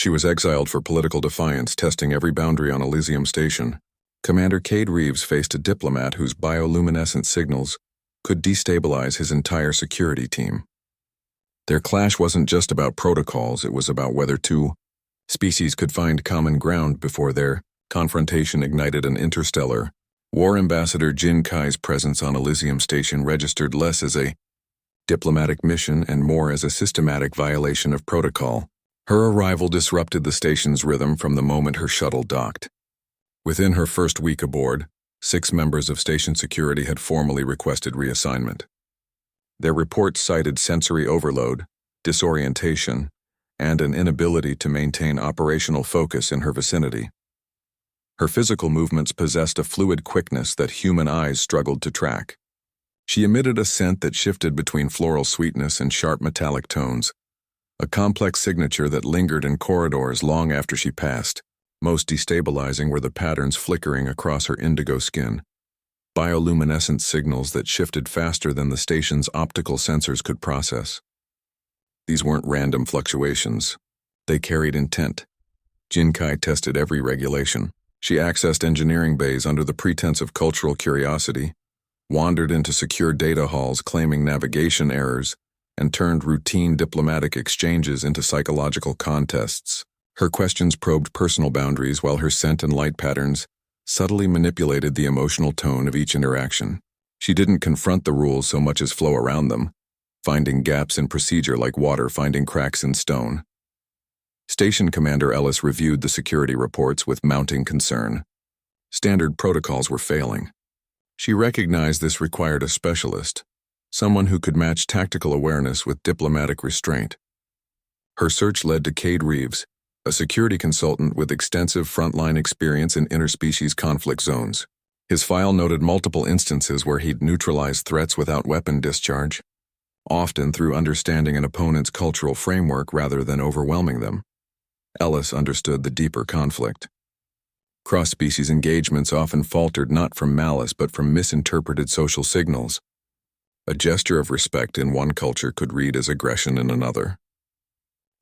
She was exiled for political defiance, testing every boundary on Elysium Station. Commander Cade Reeves faced a diplomat whose bioluminescent signals could destabilize his entire security team. Their clash wasn't just about protocols, it was about whether two species could find common ground before their confrontation ignited an interstellar. War Ambassador Jin Kai's presence on Elysium Station registered less as a diplomatic mission and more as a systematic violation of protocol. Her arrival disrupted the station's rhythm from the moment her shuttle docked. Within her first week aboard, 6 members of station security had formally requested reassignment. Their reports cited sensory overload, disorientation, and an inability to maintain operational focus in her vicinity. Her physical movements possessed a fluid quickness that human eyes struggled to track. She emitted a scent that shifted between floral sweetness and sharp metallic tones, a complex signature that lingered in corridors long after she passed. Most destabilizing were the patterns flickering across her indigo skin, bioluminescent signals that shifted faster than the station's optical sensors could process. These weren't random fluctuations. They carried intent. Jin Kai tested every regulation. She accessed engineering bays under the pretense of cultural curiosity, wandered into secure data halls claiming navigation errors, and turned routine diplomatic exchanges into psychological contests. Her questions probed personal boundaries while her scent and light patterns subtly manipulated the emotional tone of each interaction. She didn't confront the rules so much as flow around them, finding gaps in procedure like water finding cracks in stone. Station Commander Ellis reviewed the security reports with mounting concern. Standard protocols were failing. She recognized this required a specialist, someone who could match tactical awareness with diplomatic restraint. Her search led to Cade Reeves, a security consultant with extensive frontline experience in interspecies conflict zones. His file noted multiple instances where he'd neutralized threats without weapon discharge, often through understanding an opponent's cultural framework rather than overwhelming them. Ellis understood the deeper conflict. Cross-species engagements often faltered not from malice but from misinterpreted social signals. A gesture of respect in one culture could read as aggression in another.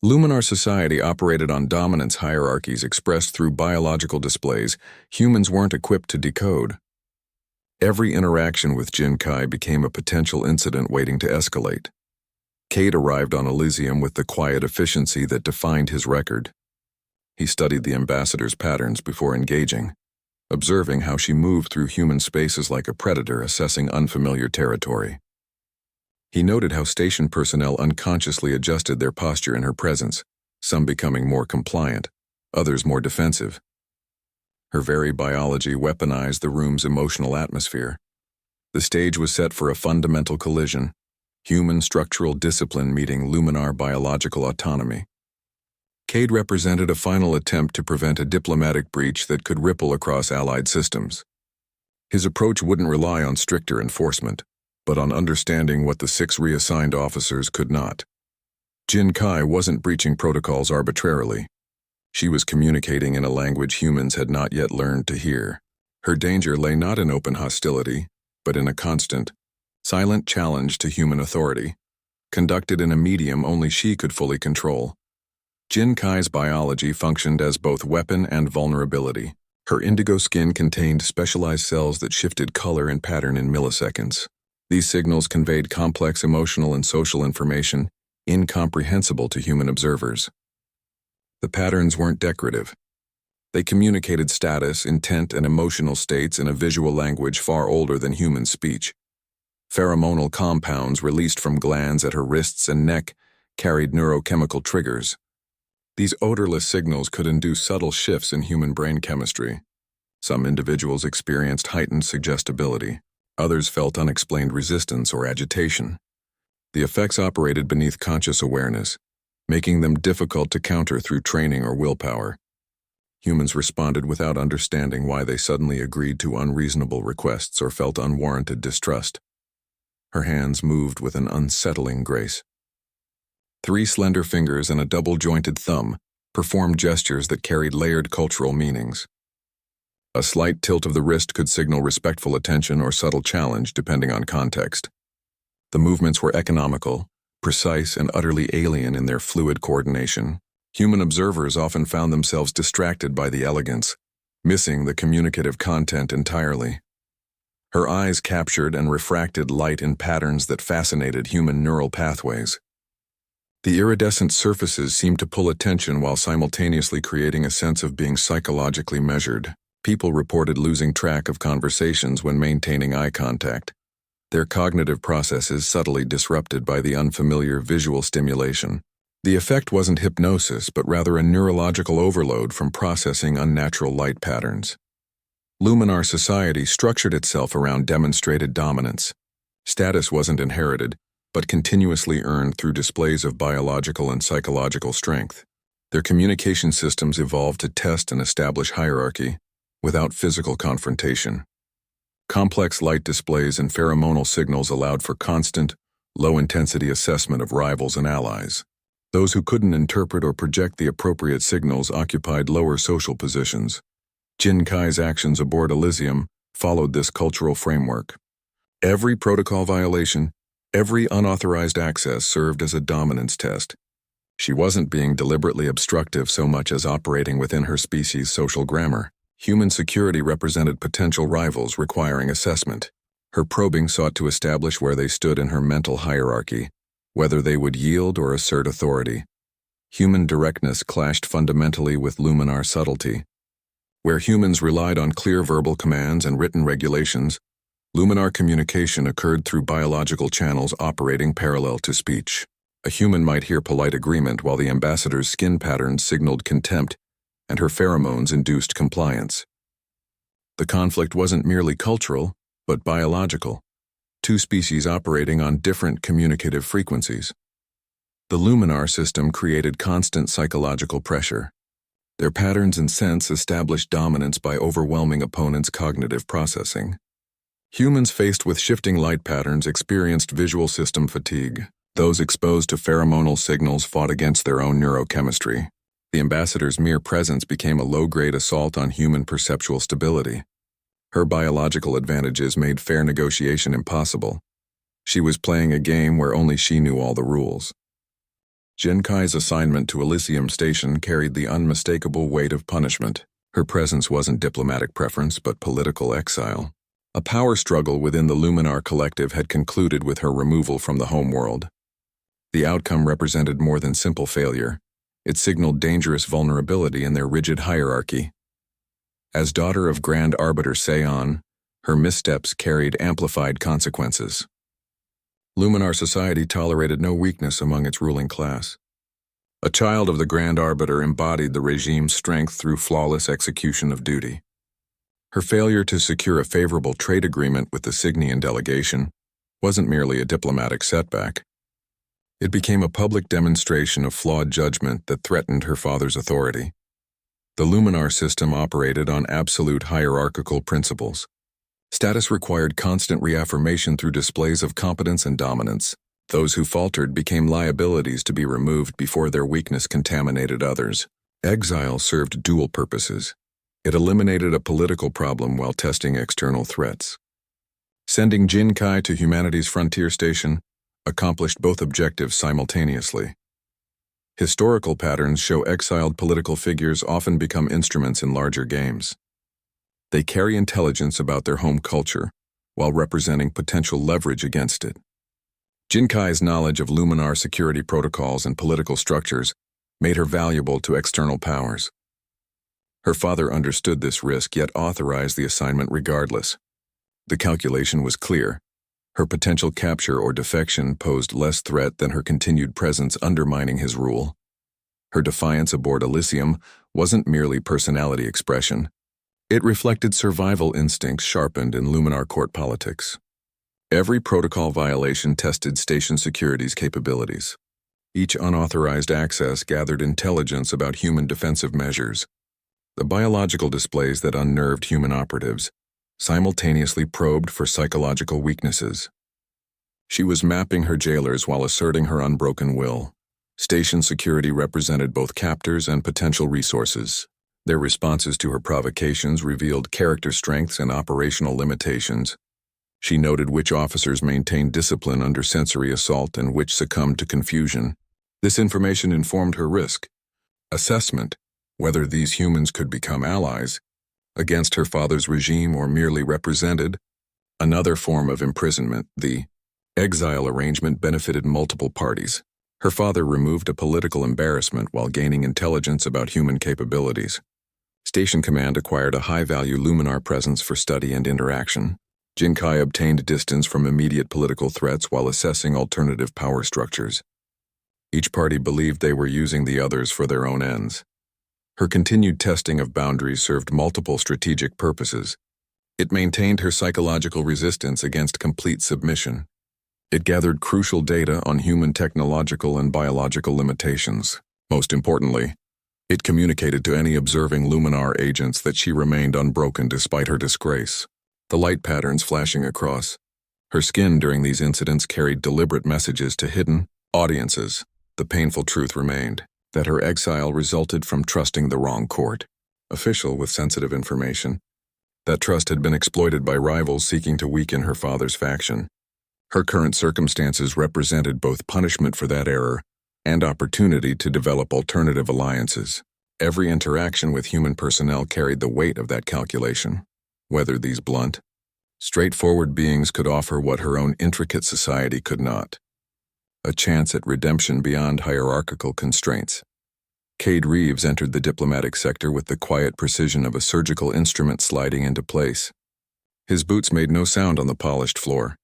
Luminar society operated on dominance hierarchies expressed through biological displays humans weren't equipped to decode. Every interaction with Jin Kai became a potential incident waiting to escalate. Cade arrived on Elysium with the quiet efficiency that defined his record. He studied the ambassador's patterns before engaging, observing how she moved through human spaces like a predator assessing unfamiliar territory. He noted how station personnel unconsciously adjusted their posture in her presence, some becoming more compliant, others more defensive. Her very biology weaponized the room's emotional atmosphere. The stage was set for a fundamental collision, human structural discipline meeting Luminar biological autonomy. Cade represented a final attempt to prevent a diplomatic breach that could ripple across allied systems. His approach wouldn't rely on stricter enforcement, but on understanding what the 6 reassigned officers could not. Jin Kai wasn't breaching protocols arbitrarily. She was communicating in a language humans had not yet learned to hear. Her danger lay not in open hostility, but in a constant, silent challenge to human authority, conducted in a medium only she could fully control. Jin Kai's biology functioned as both weapon and vulnerability. Her indigo skin contained specialized cells that shifted color and pattern in milliseconds. These signals conveyed complex emotional and social information, incomprehensible to human observers. The patterns weren't decorative. They communicated status, intent, and emotional states in a visual language far older than human speech. Pheromonal compounds released from glands at her wrists and neck carried neurochemical triggers. These odorless signals could induce subtle shifts in human brain chemistry. Some individuals experienced heightened suggestibility. Others felt unexplained resistance or agitation. The effects operated beneath conscious awareness, making them difficult to counter through training or willpower. Humans responded without understanding why they suddenly agreed to unreasonable requests or felt unwarranted distrust. Her hands moved with an unsettling grace. 3 slender fingers and a double-jointed thumb performed gestures that carried layered cultural meanings. A slight tilt of the wrist could signal respectful attention or subtle challenge depending on context. The movements were economical, precise, and utterly alien in their fluid coordination. Human observers often found themselves distracted by the elegance, missing the communicative content entirely. Her eyes captured and refracted light in patterns that fascinated human neural pathways. The iridescent surfaces seemed to pull attention while simultaneously creating a sense of being psychologically measured. People reported losing track of conversations when maintaining eye contact, their cognitive processes subtly disrupted by the unfamiliar visual stimulation. The effect wasn't hypnosis, but rather a neurological overload from processing unnatural light patterns. Luminar society structured itself around demonstrated dominance. Status wasn't inherited, but continuously earned through displays of biological and psychological strength. Their communication systems evolved to test and establish hierarchy without physical confrontation. Complex light displays and pheromonal signals allowed for constant, low-intensity assessment of rivals and allies. Those who couldn't interpret or project the appropriate signals occupied lower social positions. Jin Kai's actions aboard Elysium followed this cultural framework. Every protocol violation, every unauthorized access served as a dominance test. She wasn't being deliberately obstructive so much as operating within her species' social grammar. Human security represented potential rivals requiring assessment. Her probing sought to establish where they stood in her mental hierarchy, whether they would yield or assert authority. Human directness clashed fundamentally with Luminar subtlety. Where humans relied on clear verbal commands and written regulations, Luminar communication occurred through biological channels operating parallel to speech. A human might hear polite agreement while the ambassador's skin patterns signaled contempt and her pheromones induced compliance. The conflict wasn't merely cultural, but biological. Two species operating on different communicative frequencies. The Luminar system created constant psychological pressure. Their patterns and sense established dominance by overwhelming opponents' cognitive processing. Humans faced with shifting light patterns experienced visual system fatigue. Those exposed to pheromonal signals fought against their own neurochemistry. The ambassador's mere presence became a low-grade assault on human perceptual stability. Her biological advantages made fair negotiation impossible. She was playing a game where only she knew all the rules. Jin Kai's assignment to Elysium Station carried the unmistakable weight of punishment. Her presence wasn't diplomatic preference, but political exile. A power struggle within the Luminar collective had concluded with her removal from the homeworld. The outcome represented more than simple failure. It signaled dangerous vulnerability in their rigid hierarchy. As daughter of Grand Arbiter Seon, her missteps carried amplified consequences. Luminar society tolerated no weakness among its ruling class. A child of the Grand Arbiter embodied the regime's strength through flawless execution of duty. Her failure to secure a favorable trade agreement with the Cygnian delegation wasn't merely a diplomatic setback. It became a public demonstration of flawed judgment that threatened her father's authority. The Luminar system operated on absolute hierarchical principles. Status required constant reaffirmation through displays of competence and dominance. Those who faltered became liabilities to be removed before their weakness contaminated others. Exile served dual purposes. It eliminated a political problem while testing external threats. Sending Jin Kai to humanity's frontier station accomplished both objectives simultaneously. Historical patterns show exiled political figures often become instruments in larger games. They carry intelligence about their home culture, while representing potential leverage against it. Jin Kai's knowledge of Luminar security protocols and political structures made her valuable to external powers. Her father understood this risk yet authorized the assignment regardless. The calculation was clear. Her potential capture or defection posed less threat than her continued presence undermining his rule. Her defiance aboard Elysium wasn't merely personality expression. It reflected survival instincts sharpened in Luminar court politics. Every protocol violation tested station security's capabilities. Each unauthorized access gathered intelligence about human defensive measures. The biological displays that unnerved human operatives simultaneously probed for psychological weaknesses. She was mapping her jailers while asserting her unbroken will. Station security represented both captors and potential resources. Their responses to her provocations revealed character strengths and operational limitations. She noted which officers maintained discipline under sensory assault and which succumbed to confusion. This information informed her risk. Assessment, whether these humans could become allies, against her father's regime or merely represented. Another form of imprisonment, the exile arrangement, benefited multiple parties. Her father removed a political embarrassment while gaining intelligence about human capabilities. Station Command acquired a high-value Luminar presence for study and interaction. Jinkai obtained distance from immediate political threats while assessing alternative power structures. Each party believed they were using the others for their own ends. Her continued testing of boundaries served multiple strategic purposes. It maintained her psychological resistance against complete submission. It gathered crucial data on human technological and biological limitations. Most importantly, it communicated to any observing Luminar agents that she remained unbroken despite her disgrace. The light patterns flashing across her skin during these incidents carried deliberate messages to hidden audiences. The painful truth remained that her exile resulted from trusting the wrong court official with sensitive information. That trust had been exploited by rivals seeking to weaken her father's faction. Her current circumstances represented both punishment for that error and opportunity to develop alternative alliances. Every interaction with human personnel carried the weight of that calculation. Whether these blunt, straightforward beings could offer what her own intricate society could not. A chance at redemption beyond hierarchical constraints. Cade Reeves entered the diplomatic sector with the quiet precision of a surgical instrument sliding into place. His boots made no sound on the polished floor,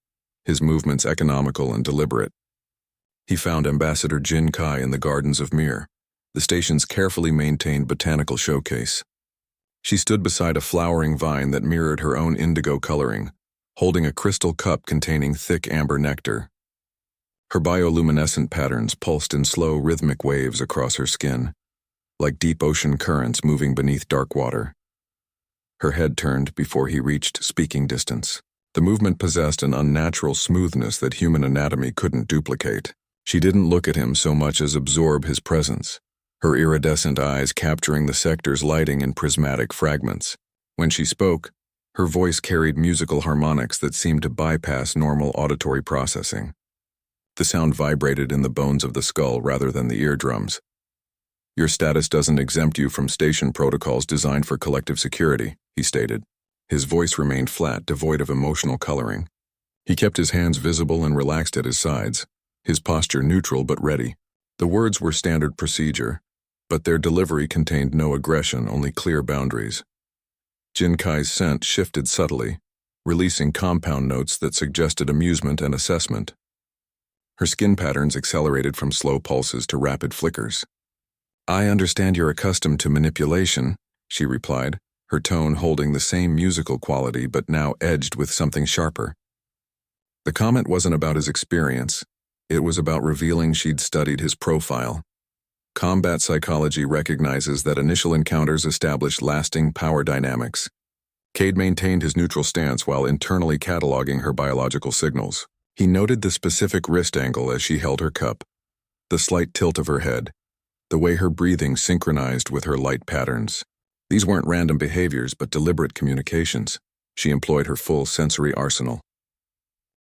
his movements economical and deliberate. He found Ambassador Jin Kai in the gardens of Mir, the station's carefully maintained botanical showcase. She stood beside a flowering vine that mirrored her own indigo coloring, holding a crystal cup containing thick amber nectar. Her bioluminescent patterns pulsed in slow, rhythmic waves across her skin, like deep ocean currents moving beneath dark water. Her head turned before he reached speaking distance. The movement possessed an unnatural smoothness that human anatomy couldn't duplicate. She didn't look at him so much as absorb his presence, her iridescent eyes capturing the sector's lighting in prismatic fragments. When she spoke, her voice carried musical harmonics that seemed to bypass normal auditory processing. The sound vibrated in the bones of the skull rather than the eardrums. "Your status doesn't exempt you from station protocols designed for collective security," he stated. His voice remained flat, devoid of emotional coloring. He kept his hands visible and relaxed at his sides, his posture neutral but ready. The words were standard procedure, but their delivery contained no aggression, only clear boundaries. Jin Kai's scent shifted subtly, releasing compound notes that suggested amusement and assessment. Her skin patterns accelerated from slow pulses to rapid flickers. "I understand you're accustomed to manipulation," she replied, her tone holding the same musical quality but now edged with something sharper. The comment wasn't about his experience. It was about revealing she'd studied his profile. Combat psychology recognizes that initial encounters establish lasting power dynamics. Cade maintained his neutral stance while internally cataloging her biological signals. He noted the specific wrist angle as she held her cup, the slight tilt of her head, the way her breathing synchronized with her light patterns. These weren't random behaviors but deliberate communications. She employed her full sensory arsenal.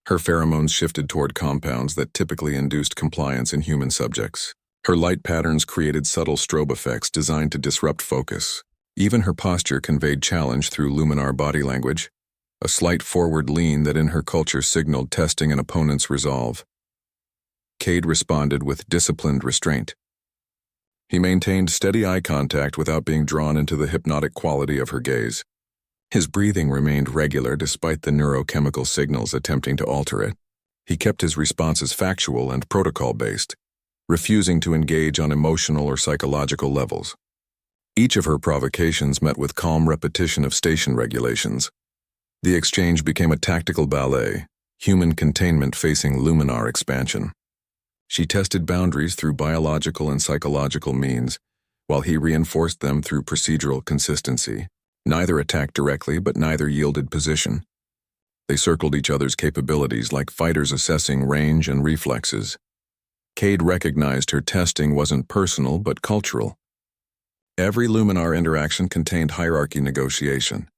Her pheromones shifted toward compounds that typically induced compliance in human subjects. Her light patterns created subtle strobe effects designed to disrupt focus. Even her posture conveyed challenge through Luminar body language, a slight forward lean that in her culture signaled testing an opponent's resolve. Cade responded with disciplined restraint. He maintained steady eye contact without being drawn into the hypnotic quality of her gaze. His breathing remained regular despite the neurochemical signals attempting to alter it. He kept his responses factual and protocol-based, refusing to engage on emotional or psychological levels. Each of her provocations met with calm repetition of station regulations. The exchange became a tactical ballet, human containment facing Luminar expansion. She tested boundaries through biological and psychological means, while he reinforced them through procedural consistency. Neither attacked directly, but neither yielded position. They circled each other's capabilities like fighters assessing range and reflexes. Cade recognized her testing wasn't personal, but cultural. Every Luminar interaction contained hierarchy negotiation.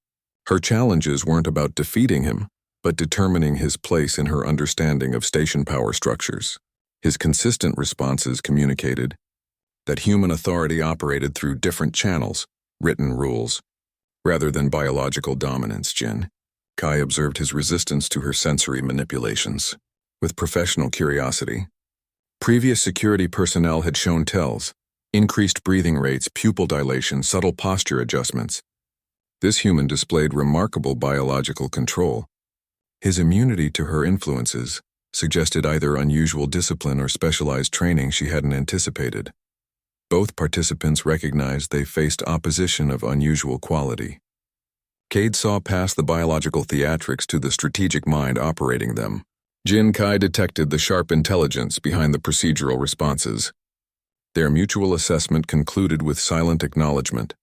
Her challenges weren't about defeating him, but determining his place in her understanding of station power structures. His consistent responses communicated, that human authority operated through different channels, written rules, rather than biological dominance. Jin Kai observed his resistance to her sensory manipulations with professional curiosity. Previous security personnel had shown tells: increased breathing rates, pupil dilation, subtle posture adjustments. This human displayed remarkable biological control. His immunity to her influences suggested either unusual discipline or specialized training she hadn't anticipated. Both participants recognized they faced opposition of unusual quality. Cade saw past the biological theatrics to the strategic mind operating them. Jin Kai detected the sharp intelligence behind the procedural responses. Their mutual assessment concluded with silent acknowledgement.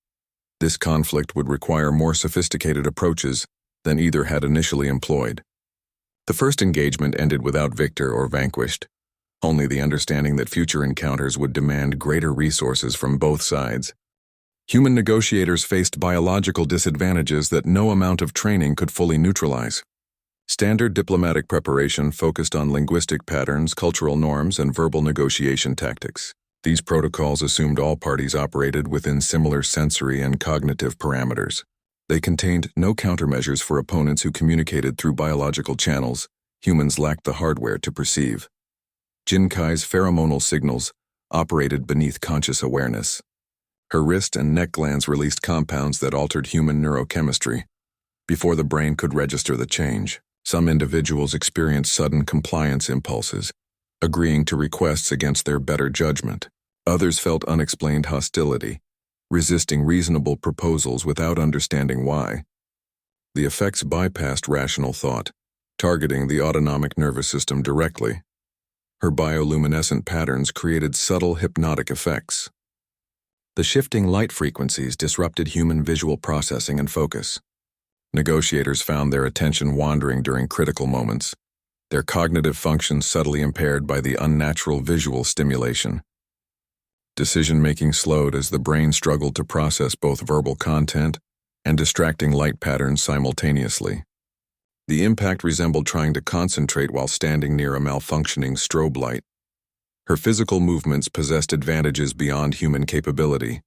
This conflict would require more sophisticated approaches than either had initially employed. The first engagement ended without victor or vanquished, only the understanding that future encounters would demand greater resources from both sides. Human negotiators faced biological disadvantages that no amount of training could fully neutralize. Standard diplomatic preparation focused on linguistic patterns, cultural norms, and verbal negotiation tactics. These protocols assumed all parties operated within similar sensory and cognitive parameters. They contained no countermeasures for opponents who communicated through biological channels humans lacked the hardware to perceive. Jin Kai's pheromonal signals operated beneath conscious awareness. Her wrist and neck glands released compounds that altered human neurochemistry before the brain could register the change. Some individuals experienced sudden compliance impulses, agreeing to requests against their better judgment. Others felt unexplained hostility, resisting reasonable proposals without understanding why. The effects bypassed rational thought, targeting the autonomic nervous system directly. Her bioluminescent patterns created subtle hypnotic effects. The shifting light frequencies disrupted human visual processing and focus. Negotiators found their attention wandering during critical moments, their cognitive functions subtly impaired by the unnatural visual stimulation. Decision-making slowed as the brain struggled to process both verbal content and distracting light patterns simultaneously. The impact resembled trying to concentrate while standing near a malfunctioning strobe light. Her physical movements possessed advantages beyond human capability.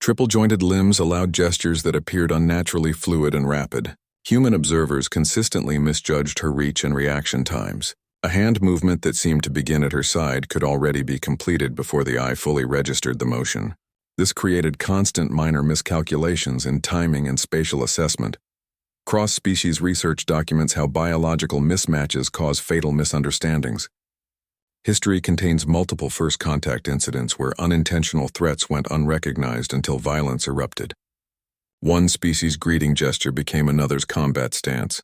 Triple-jointed limbs allowed gestures that appeared unnaturally fluid and rapid. Human observers consistently misjudged her reach and reaction times. A hand movement that seemed to begin at her side could already be completed before the eye fully registered the motion. This created constant minor miscalculations in timing and spatial assessment. Cross-species research documents how biological mismatches cause fatal misunderstandings. History contains multiple first-contact incidents where unintentional threats went unrecognized until violence erupted. One species' greeting gesture became another's combat stance.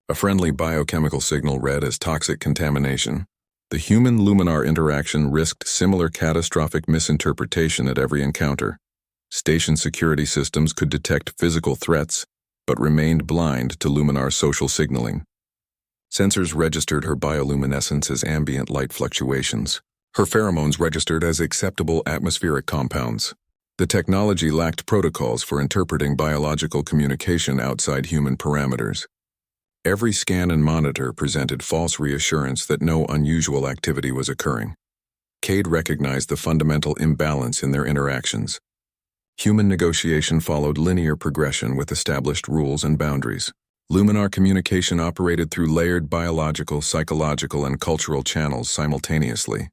A friendly biochemical signal read as toxic contamination. The human-luminar interaction risked similar catastrophic misinterpretation at every encounter. Station security systems could detect physical threats, but remained blind to luminar social signaling. Sensors registered her bioluminescence as ambient light fluctuations. Her pheromones registered as acceptable atmospheric compounds. The technology lacked protocols for interpreting biological communication outside human parameters. Every scan and monitor presented false reassurance that no unusual activity was occurring. Cade recognized the fundamental imbalance in their interactions. Human negotiation followed linear progression with established rules and boundaries. Luminar communication operated through layered biological, psychological, and cultural channels simultaneously.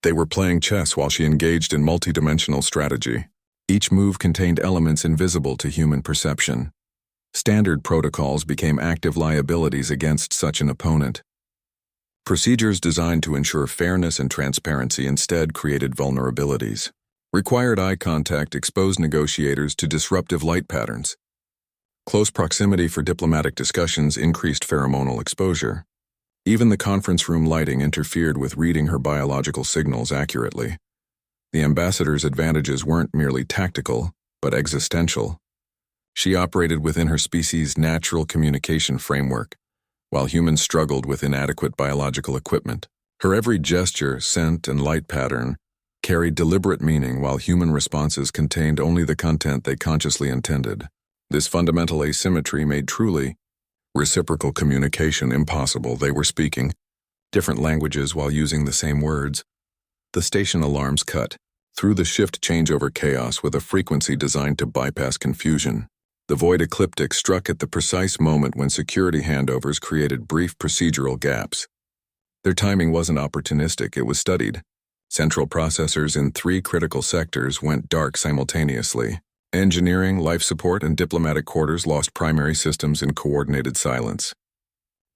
They were playing chess while she engaged in multidimensional strategy. Each move contained elements invisible to human perception. Standard protocols became active liabilities against such an opponent. Procedures designed to ensure fairness and transparency instead created vulnerabilities. Required eye contact exposed negotiators to disruptive light patterns. Close proximity for diplomatic discussions increased pheromonal exposure. Even the conference room lighting interfered with reading her biological signals accurately. The ambassador's advantages weren't merely tactical, but existential. She operated within her species' natural communication framework, while humans struggled with inadequate biological equipment. Her every gesture, scent, and light pattern carried deliberate meaning, while human responses contained only the content they consciously intended. This fundamental asymmetry made truly reciprocal communication impossible. They were speaking different languages while using the same words. The station alarms cut, through the shift changeover chaos with a frequency designed to bypass confusion. The void ecliptic struck at the precise moment when security handovers created brief procedural gaps. Their timing wasn't opportunistic, it was studied. Central processors in 3 critical sectors went dark simultaneously. Engineering, life support, and diplomatic quarters lost primary systems in coordinated silence.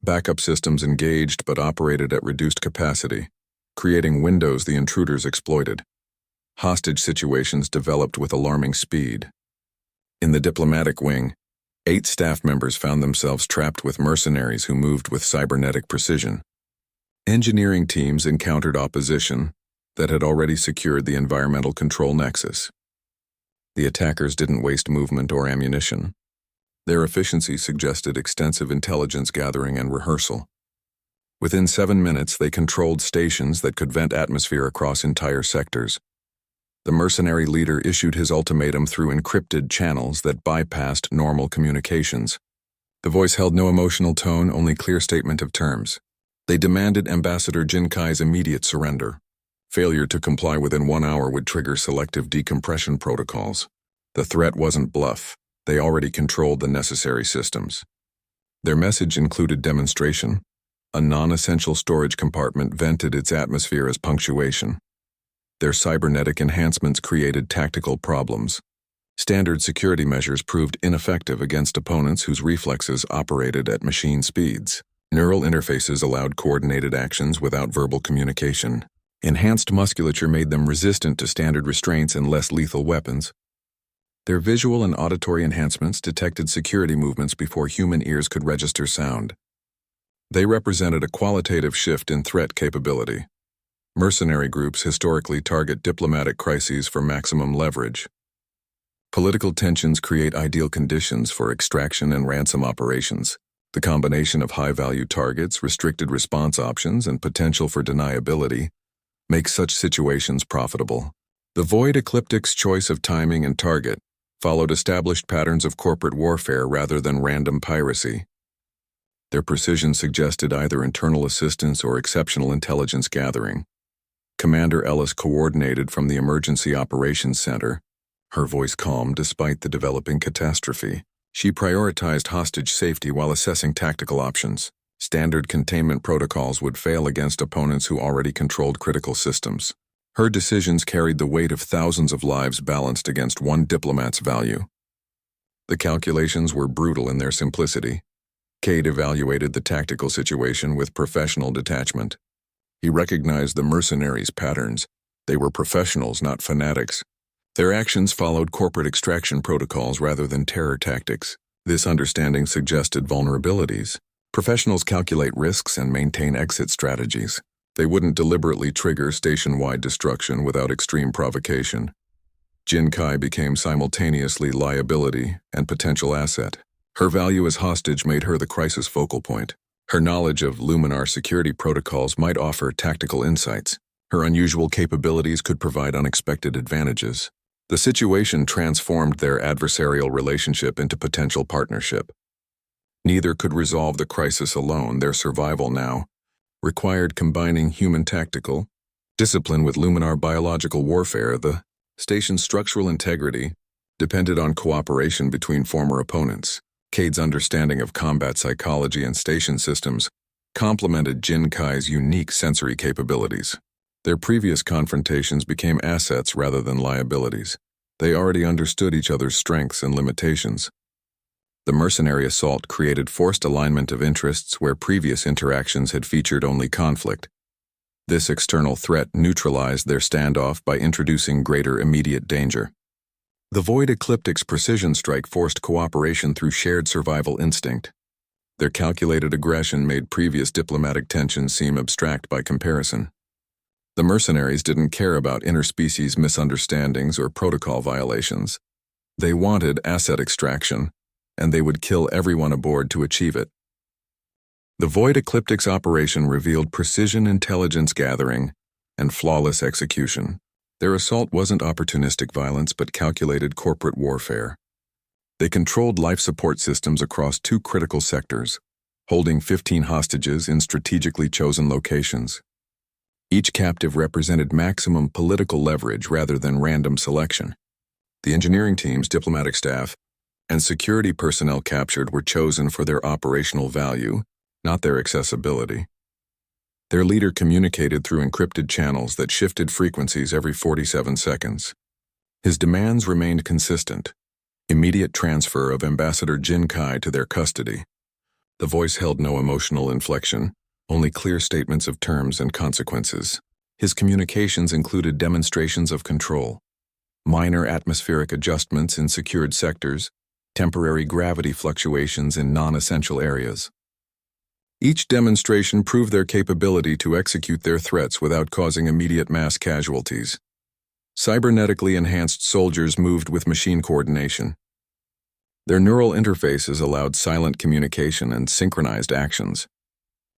Backup systems engaged but operated at reduced capacity, creating windows the intruders exploited. Hostage situations developed with alarming speed. In the diplomatic wing, 8 staff members found themselves trapped with mercenaries who moved with cybernetic precision. Engineering teams encountered opposition that had already secured the environmental control nexus. The attackers didn't waste movement or ammunition. Their efficiency suggested extensive intelligence gathering and rehearsal. Within 7 minutes, they controlled stations that could vent atmosphere across entire sectors. The mercenary leader issued his ultimatum through encrypted channels that bypassed normal communications. The voice held no emotional tone, only clear statement of terms. They demanded Ambassador Jinkai's immediate surrender. Failure to comply within 1 hour would trigger selective decompression protocols. The threat wasn't bluff. They already controlled the necessary systems. Their message included demonstration. A non-essential storage compartment vented its atmosphere as punctuation. Their cybernetic enhancements created tactical problems. Standard security measures proved ineffective against opponents whose reflexes operated at machine speeds. Neural interfaces allowed coordinated actions without verbal communication. Enhanced musculature made them resistant to standard restraints and less lethal weapons. Their visual and auditory enhancements detected security movements before human ears could register sound. They represented a qualitative shift in threat capability. Mercenary groups historically target diplomatic crises for maximum leverage. Political tensions create ideal conditions for extraction and ransom operations. The combination of high-value targets, restricted response options, and potential for deniability makes such situations profitable. The void ecliptic's choice of timing and target followed established patterns of corporate warfare rather than random piracy. Their precision suggested either internal assistance or exceptional intelligence gathering. Commander Ellis coordinated from the Emergency Operations Center, her voice calm despite the developing catastrophe. She prioritized hostage safety while assessing tactical options. Standard containment protocols would fail against opponents who already controlled critical systems. Her decisions carried the weight of thousands of lives balanced against one diplomat's value. The calculations were brutal in their simplicity. Cade evaluated the tactical situation with professional detachment. He recognized the mercenaries' patterns. They were professionals, not fanatics. Their actions followed corporate extraction protocols rather than terror tactics. This understanding suggested vulnerabilities. Professionals calculate risks and maintain exit strategies. They wouldn't deliberately trigger station-wide destruction without extreme provocation. Jinkai became simultaneously liability and potential asset. Her value as hostage made her the crisis focal point. Her knowledge of Luminar security protocols might offer tactical insights. Her unusual capabilities could provide unexpected advantages. The situation transformed their adversarial relationship into potential partnership. Neither could resolve the crisis alone. Their survival now required combining human tactical discipline with Luminar biological warfare. The station's structural integrity depended on cooperation between former opponents. Cade's understanding of combat psychology and station systems complemented Jinkai's unique sensory capabilities. Their previous confrontations became assets rather than liabilities. They already understood each other's strengths and limitations. The mercenary assault created forced alignment of interests where previous interactions had featured only conflict. This external threat neutralized their standoff by introducing greater immediate danger. The void ecliptic's precision strike forced cooperation through shared survival instinct. Their calculated aggression made previous diplomatic tensions seem abstract by comparison. The mercenaries didn't care about interspecies misunderstandings or protocol violations. They wanted asset extraction, and they would kill everyone aboard to achieve it. The void ecliptic's operation revealed precision intelligence gathering and flawless execution. Their assault wasn't opportunistic violence but calculated corporate warfare. They controlled life support systems across 2 critical sectors, holding 15 hostages in strategically chosen locations. Each captive represented maximum political leverage rather than random selection. The engineering teams, diplomatic staff, and security personnel captured were chosen for their operational value, not their accessibility. Their leader communicated through encrypted channels that shifted frequencies every 47 seconds. His demands remained consistent: immediate transfer of Ambassador Jin Kai to their custody. The voice held no emotional inflection, only clear statements of terms and consequences. His communications included demonstrations of control, minor atmospheric adjustments in secured sectors, temporary gravity fluctuations in non-essential areas. Each demonstration proved their capability to execute their threats without causing immediate mass casualties. Cybernetically enhanced soldiers moved with machine coordination. Their neural interfaces allowed silent communication and synchronized actions.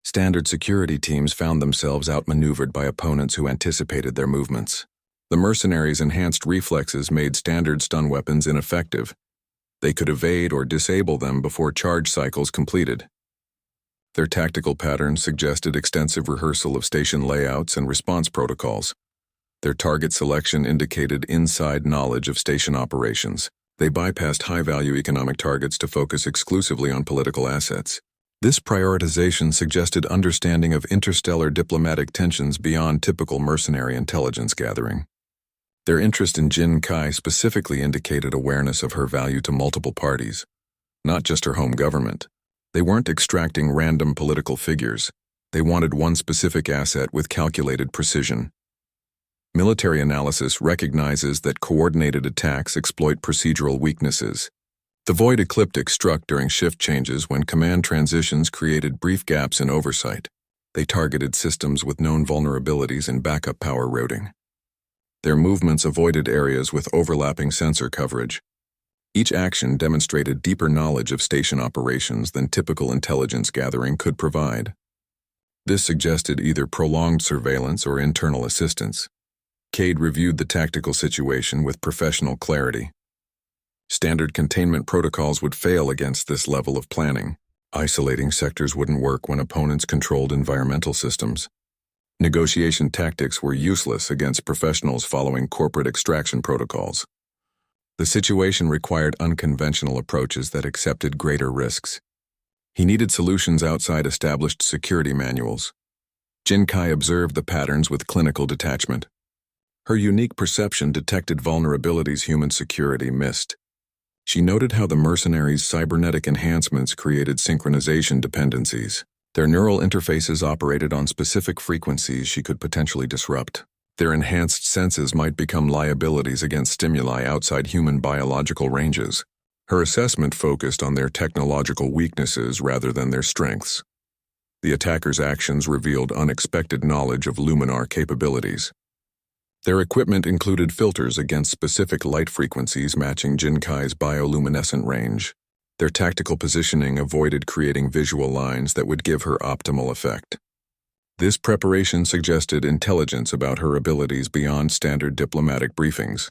Standard security teams found themselves outmaneuvered by opponents who anticipated their movements. The mercenaries' enhanced reflexes made standard stun weapons ineffective. They could evade or disable them before charge cycles completed. Their tactical patterns suggested extensive rehearsal of station layouts and response protocols. Their target selection indicated inside knowledge of station operations. They bypassed high-value economic targets to focus exclusively on political assets. This prioritization suggested understanding of interstellar diplomatic tensions beyond typical mercenary intelligence gathering. Their interest in Jin Kai specifically indicated awareness of her value to multiple parties, not just her home government. They weren't extracting random political figures. They wanted one specific asset with calculated precision. Military analysis recognizes that coordinated attacks exploit procedural weaknesses. The void ecliptic struck during shift changes when command transitions created brief gaps in oversight. They targeted systems with known vulnerabilities in backup power routing. Their movements avoided areas with overlapping sensor coverage. Each action demonstrated deeper knowledge of station operations than typical intelligence gathering could provide. This suggested either prolonged surveillance or internal assistance. Cade reviewed the tactical situation with professional clarity. Standard containment protocols would fail against this level of planning. Isolating sectors wouldn't work when opponents controlled environmental systems. Negotiation tactics were useless against professionals following corporate extraction protocols. The situation required unconventional approaches that accepted greater risks. He needed solutions outside established security manuals. Jin Kai observed the patterns with clinical detachment. Her unique perception detected vulnerabilities human security missed. She noted how the mercenaries' cybernetic enhancements created synchronization dependencies. Their neural interfaces operated on specific frequencies she could potentially disrupt. Their enhanced senses might become liabilities against stimuli outside human biological ranges. Her assessment focused on their technological weaknesses rather than their strengths. The attackers' actions revealed unexpected knowledge of luminar capabilities. Their equipment included filters against specific light frequencies matching Jin Kai's bioluminescent range. Their tactical positioning avoided creating visual lines that would give her optimal effect. This preparation suggested intelligence about her abilities beyond standard diplomatic briefings.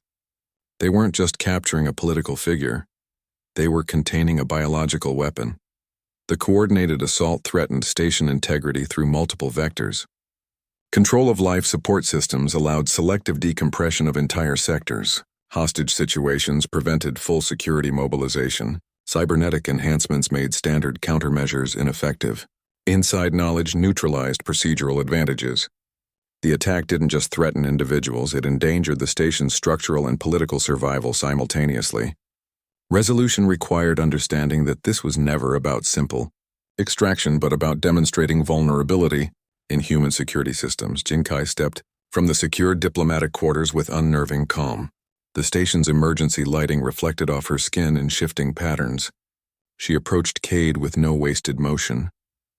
They weren't just capturing a political figure. They were containing a biological weapon. The coordinated assault threatened station integrity through multiple vectors. Control of life support systems allowed selective decompression of entire sectors. Hostage situations prevented full security mobilization. Cybernetic enhancements made standard countermeasures ineffective. Inside knowledge neutralized procedural advantages. The attack didn't just threaten individuals, it endangered the station's structural and political survival simultaneously. Resolution required understanding that this was never about simple extraction but about demonstrating vulnerability. In human security systems, Jin Kai stepped from the secured diplomatic quarters with unnerving calm. The station's emergency lighting reflected off her skin in shifting patterns. She approached Cade with no wasted motion,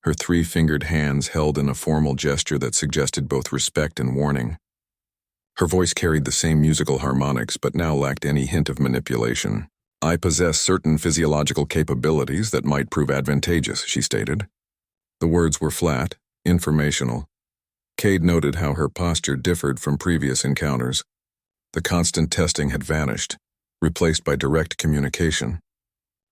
her three-fingered hands held in a formal gesture that suggested both respect and warning. Her voice carried the same musical harmonics but now lacked any hint of manipulation. "I possess certain physiological capabilities that might prove advantageous," she stated. The words were flat, informational. Cade noted how her posture differed from previous encounters. The constant testing had vanished, replaced by direct communication.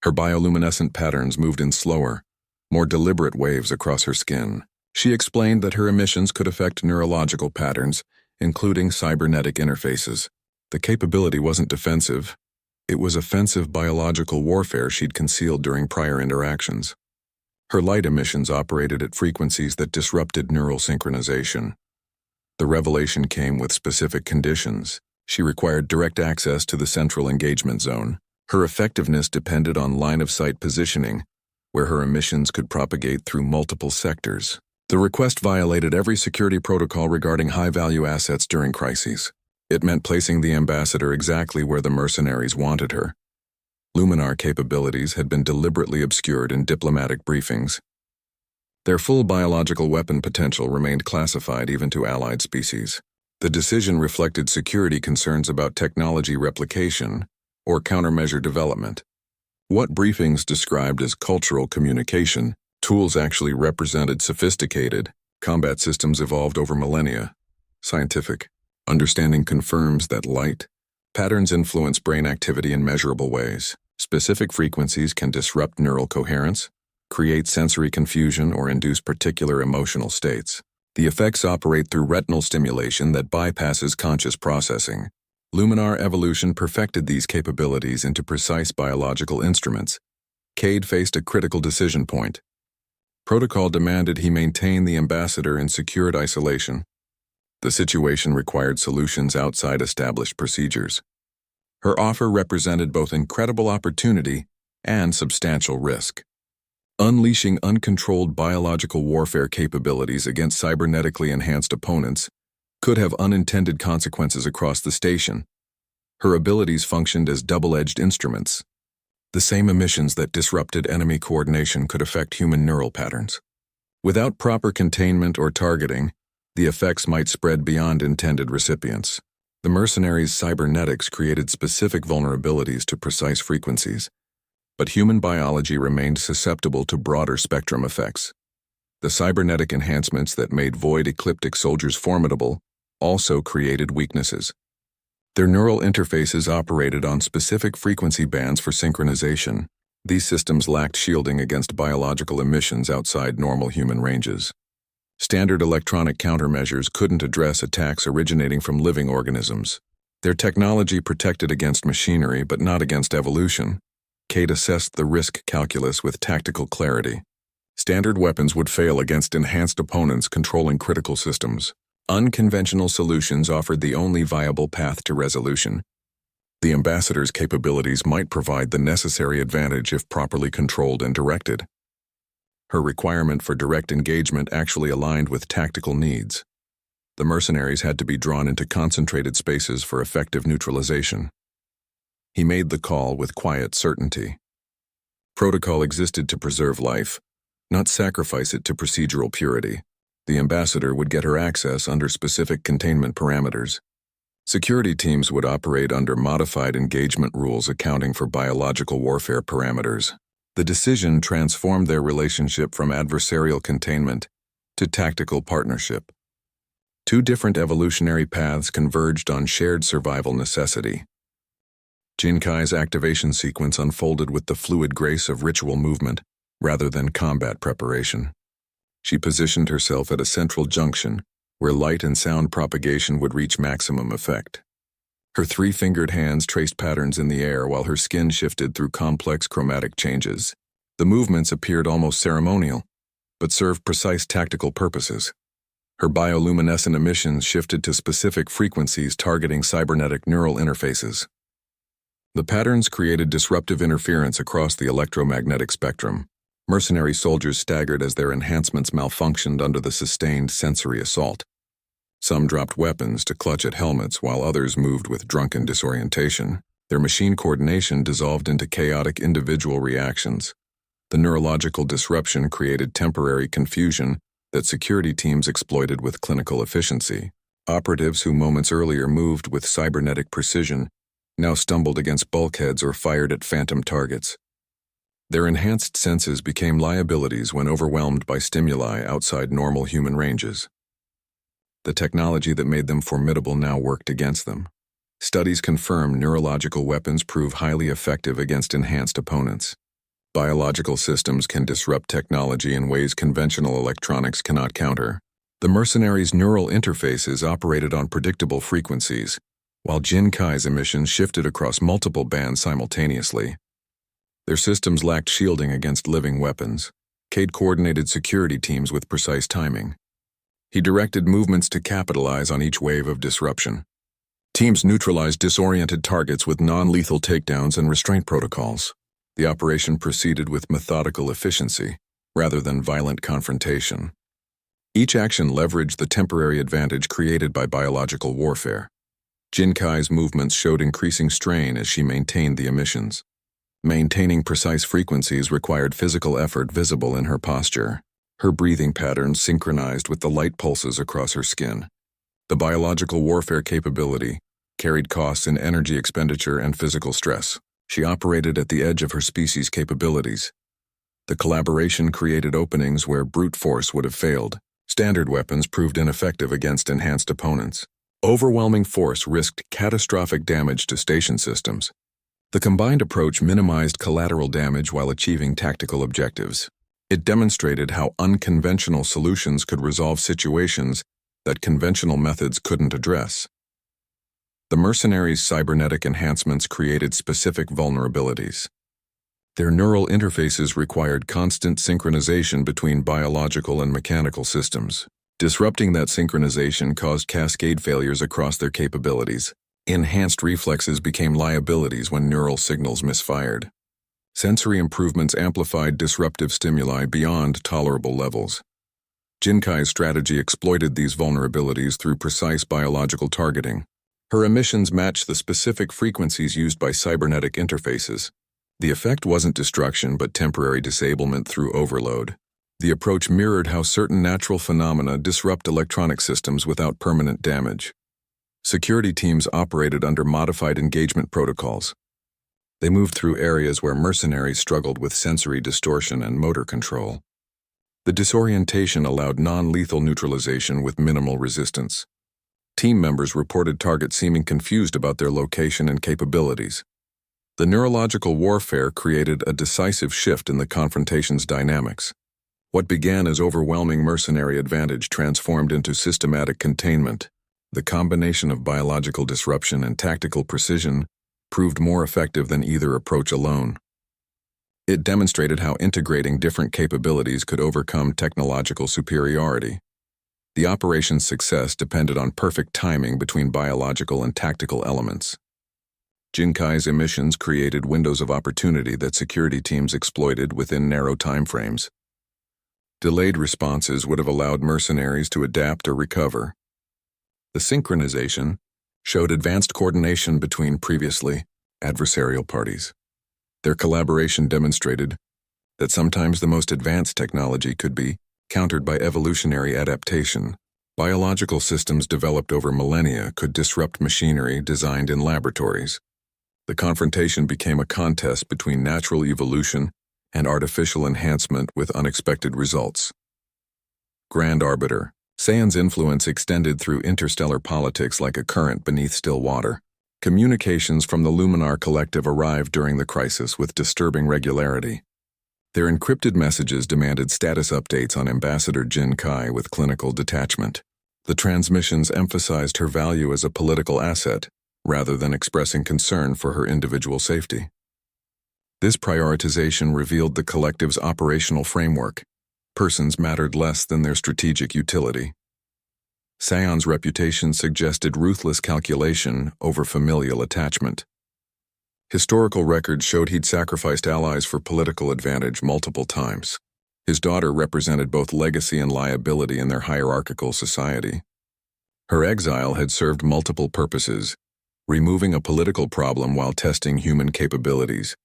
Her bioluminescent patterns moved in slower, more deliberate waves across her skin. She explained that her emissions could affect neurological patterns, including cybernetic interfaces. The capability wasn't defensive. It was offensive biological warfare she'd concealed during prior interactions. Her light emissions operated at frequencies that disrupted neural synchronization. The revelation came with specific conditions. She required direct access to the central engagement zone. Her effectiveness depended on line-of-sight positioning, where her emissions could propagate through multiple sectors. The request violated every security protocol regarding high-value assets during crises. It meant placing the ambassador exactly where the mercenaries wanted her. Luminar capabilities had been deliberately obscured in diplomatic briefings. Their full biological weapon potential remained classified even to allied species. The decision reflected security concerns about technology replication or countermeasure development. What briefings described as cultural communication tools actually represented sophisticated combat systems evolved over millennia. Scientific understanding confirms that light patterns influence brain activity in measurable ways. Specific frequencies can disrupt neural coherence, create sensory confusion, or induce particular emotional states. The effects operate through retinal stimulation that bypasses conscious processing. Luminar evolution perfected these capabilities into precise biological instruments. Cade faced a critical decision point. Protocol demanded he maintain the ambassador in secured isolation. The situation required solutions outside established procedures. Her offer represented both incredible opportunity and substantial risk. Unleashing uncontrolled biological warfare capabilities against cybernetically enhanced opponents could have unintended consequences across the station. Her abilities functioned as double-edged instruments. The same emissions that disrupted enemy coordination could affect human neural patterns. Without proper containment or targeting, the effects might spread beyond intended recipients. The mercenaries' cybernetics created specific vulnerabilities to precise frequencies, but human biology remained susceptible to broader spectrum effects. The cybernetic enhancements that made void ecliptic soldiers formidable also created weaknesses. Their neural interfaces operated on specific frequency bands for synchronization. These systems lacked shielding against biological emissions outside normal human ranges. Standard electronic countermeasures couldn't address attacks originating from living organisms. Their technology protected against machinery but not against evolution. Cade assessed the risk calculus with tactical clarity. Standard weapons would fail against enhanced opponents controlling critical systems. Unconventional solutions offered the only viable path to resolution. The ambassador's capabilities might provide the necessary advantage if properly controlled and directed. Her requirement for direct engagement actually aligned with tactical needs. The mercenaries had to be drawn into concentrated spaces for effective neutralization. He made the call with quiet certainty. Protocol existed to preserve life, not sacrifice it to procedural purity. The ambassador would get her access under specific containment parameters. Security teams would operate under modified engagement rules accounting for biological warfare parameters. The decision transformed their relationship from adversarial containment to tactical partnership. Two different evolutionary paths converged on shared survival necessity. Jinkai's activation sequence unfolded with the fluid grace of ritual movement rather than combat preparation. She positioned herself at a central junction where light and sound propagation would reach maximum effect. Her three-fingered hands traced patterns in the air while her skin shifted through complex chromatic changes. The movements appeared almost ceremonial, but served precise tactical purposes. Her bioluminescent emissions shifted to specific frequencies targeting cybernetic neural interfaces. The patterns created disruptive interference across the electromagnetic spectrum. Mercenary soldiers staggered as their enhancements malfunctioned under the sustained sensory assault. Some dropped weapons to clutch at helmets while others moved with drunken disorientation. Their machine coordination dissolved into chaotic individual reactions. The neurological disruption created temporary confusion that security teams exploited with clinical efficiency. Operatives who moments earlier moved with cybernetic precision now stumbled against bulkheads or fired at phantom targets. Their enhanced senses became liabilities when overwhelmed by stimuli outside normal human ranges. The technology that made them formidable now worked against them. Studies confirm neurological weapons prove highly effective against enhanced opponents. Biological systems can disrupt technology in ways conventional electronics cannot counter. The mercenaries' neural interfaces operated on predictable frequencies, while Jin Kai's emissions shifted across multiple bands simultaneously. Their systems lacked shielding against living weapons. Cade coordinated security teams with precise timing. He directed movements to capitalize on each wave of disruption. Teams neutralized disoriented targets with non-lethal takedowns and restraint protocols. The operation proceeded with methodical efficiency, rather than violent confrontation. Each action leveraged the temporary advantage created by biological warfare. Jin Kai's movements showed increasing strain as she maintained the emissions. Maintaining precise frequencies required physical effort visible in her posture. Her breathing patterns synchronized with the light pulses across her skin. The biological warfare capability carried costs in energy expenditure and physical stress. She operated at the edge of her species' capabilities. The collaboration created openings where brute force would have failed. Standard weapons proved ineffective against enhanced opponents. Overwhelming force risked catastrophic damage to station systems. The combined approach minimized collateral damage while achieving tactical objectives. It demonstrated how unconventional solutions could resolve situations that conventional methods couldn't address. The mercenaries' cybernetic enhancements created specific vulnerabilities. Their neural interfaces required constant synchronization between biological and mechanical systems. Disrupting that synchronization caused cascade failures across their capabilities. Enhanced reflexes became liabilities when neural signals misfired. Sensory improvements amplified disruptive stimuli beyond tolerable levels. Jin Kai's strategy exploited these vulnerabilities through precise biological targeting. Her emissions matched the specific frequencies used by cybernetic interfaces. The effect wasn't destruction but temporary disablement through overload. The approach mirrored how certain natural phenomena disrupt electronic systems without permanent damage. Security teams operated under modified engagement protocols. They moved through areas where mercenaries struggled with sensory distortion and motor control. The disorientation allowed non-lethal neutralization with minimal resistance. Team members reported targets seeming confused about their location and capabilities. The neurological warfare created a decisive shift in the confrontation's dynamics. What began as overwhelming mercenary advantage transformed into systematic containment. The combination of biological disruption and tactical precision proved more effective than either approach alone. It demonstrated how integrating different capabilities could overcome technological superiority. The operation's success depended on perfect timing between biological and tactical elements. Jin Kai's emissions created windows of opportunity that security teams exploited within narrow timeframes. Delayed responses would have allowed mercenaries to adapt or recover. The synchronization showed advanced coordination between previously adversarial parties. Their collaboration demonstrated that sometimes the most advanced technology could be countered by evolutionary adaptation. Biological systems developed over millennia could disrupt machinery designed in laboratories. The confrontation became a contest between natural evolution and artificial enhancement with unexpected results. Grand Arbiter. Saiyan's influence extended through interstellar politics like a current beneath still water. Communications from the Luminar Collective arrived during the crisis with disturbing regularity. Their encrypted messages demanded status updates on Ambassador Jin Kai with clinical detachment. The transmissions emphasized her value as a political asset, rather than expressing concern for her individual safety. This prioritization revealed the collective's operational framework. Persons mattered less than their strategic utility. Scion's reputation suggested ruthless calculation over familial attachment. Historical records showed he'd sacrificed allies for political advantage multiple times. His daughter represented both legacy and liability in their hierarchical society. Her exile had served multiple purposes, removing a political problem while testing human capabilities.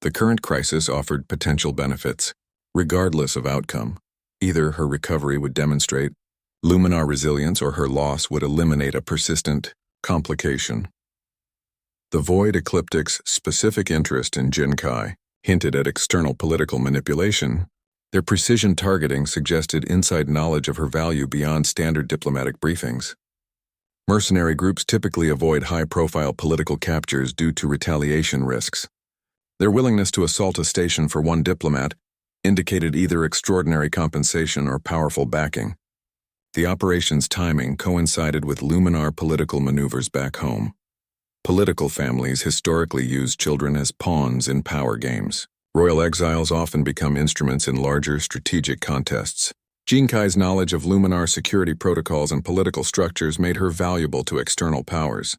The current crisis offered potential benefits, regardless of outcome. Either her recovery would demonstrate Luminar resilience or her loss would eliminate a persistent complication. The Void Ecliptic's specific interest in Jin Kai hinted at external political manipulation. Their precision targeting suggested inside knowledge of her value beyond standard diplomatic briefings. Mercenary groups typically avoid high-profile political captures due to retaliation risks. Their willingness to assault a station for one diplomat indicated either extraordinary compensation or powerful backing. The operation's timing coincided with Luminar political maneuvers back home. Political families historically used children as pawns in power games. Royal exiles often become instruments in larger strategic contests. Jinkai's knowledge of Luminar security protocols and political structures made her valuable to external powers.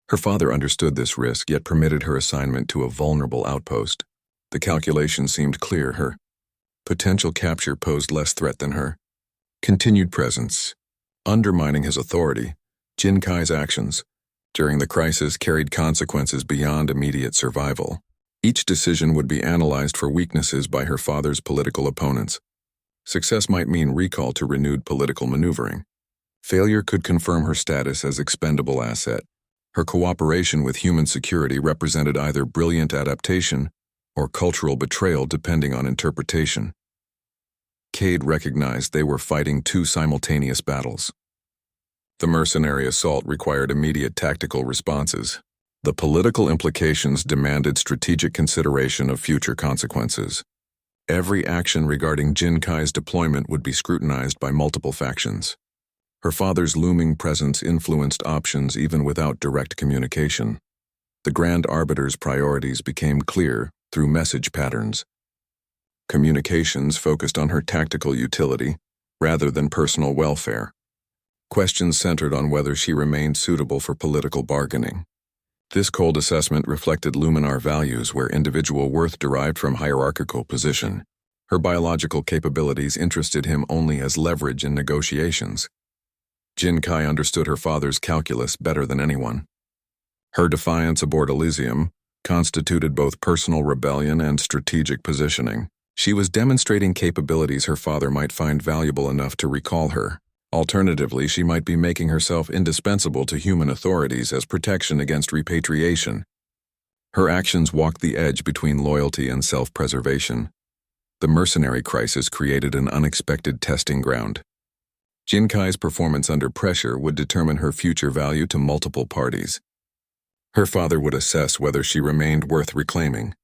Her father understood this risk, yet permitted her assignment to a vulnerable outpost. The calculation seemed clear. Her potential capture posed less threat than her continued presence, undermining his authority. Jinkai's actions during the crisis carried consequences beyond immediate survival. Each decision would be analyzed for weaknesses by her father's political opponents. Success might mean recall to renewed political maneuvering. Failure could confirm her status as expendable asset. Her cooperation with human security represented either brilliant adaptation or cultural betrayal, depending on interpretation. Cade recognized they were fighting two simultaneous battles. The mercenary assault required immediate tactical responses. The political implications demanded strategic consideration of future consequences. Every action regarding Jinkai's deployment would be scrutinized by multiple factions. Her father's looming presence influenced options even without direct communication. The Grand Arbiter's priorities became clear through message patterns. Communications focused on her tactical utility rather than personal welfare. Questions centered on whether she remained suitable for political bargaining. This cold assessment reflected Luminar values, where individual worth derived from hierarchical position. Her biological capabilities interested him only as leverage in negotiations. Jinkai understood her father's calculus better than anyone. Her defiance aboard Elysium constituted both personal rebellion and strategic positioning. She was demonstrating capabilities her father might find valuable enough to recall her. Alternatively, she might be making herself indispensable to human authorities as protection against repatriation. Her actions walked the edge between loyalty and self-preservation. The mercenary crisis created an unexpected testing ground. Jinkai's performance under pressure would determine her future value to multiple parties. Her father would assess whether she remained worth reclaiming.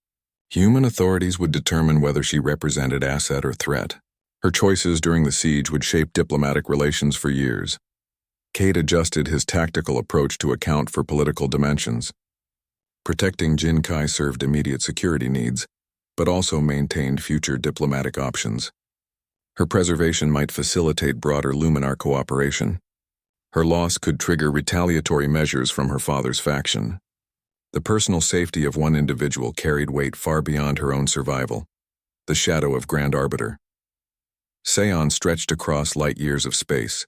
Human authorities would determine whether she represented asset or threat. Her choices during the siege would shape diplomatic relations for years. Cade adjusted his tactical approach to account for political dimensions. Protecting Jinkai served immediate security needs, but also maintained future diplomatic options. Her preservation might facilitate broader Luminar cooperation. Her loss could trigger retaliatory measures from her father's faction. The personal safety of one individual carried weight far beyond her own survival. The shadow of Grand Arbiter. Seon stretched across light years of space.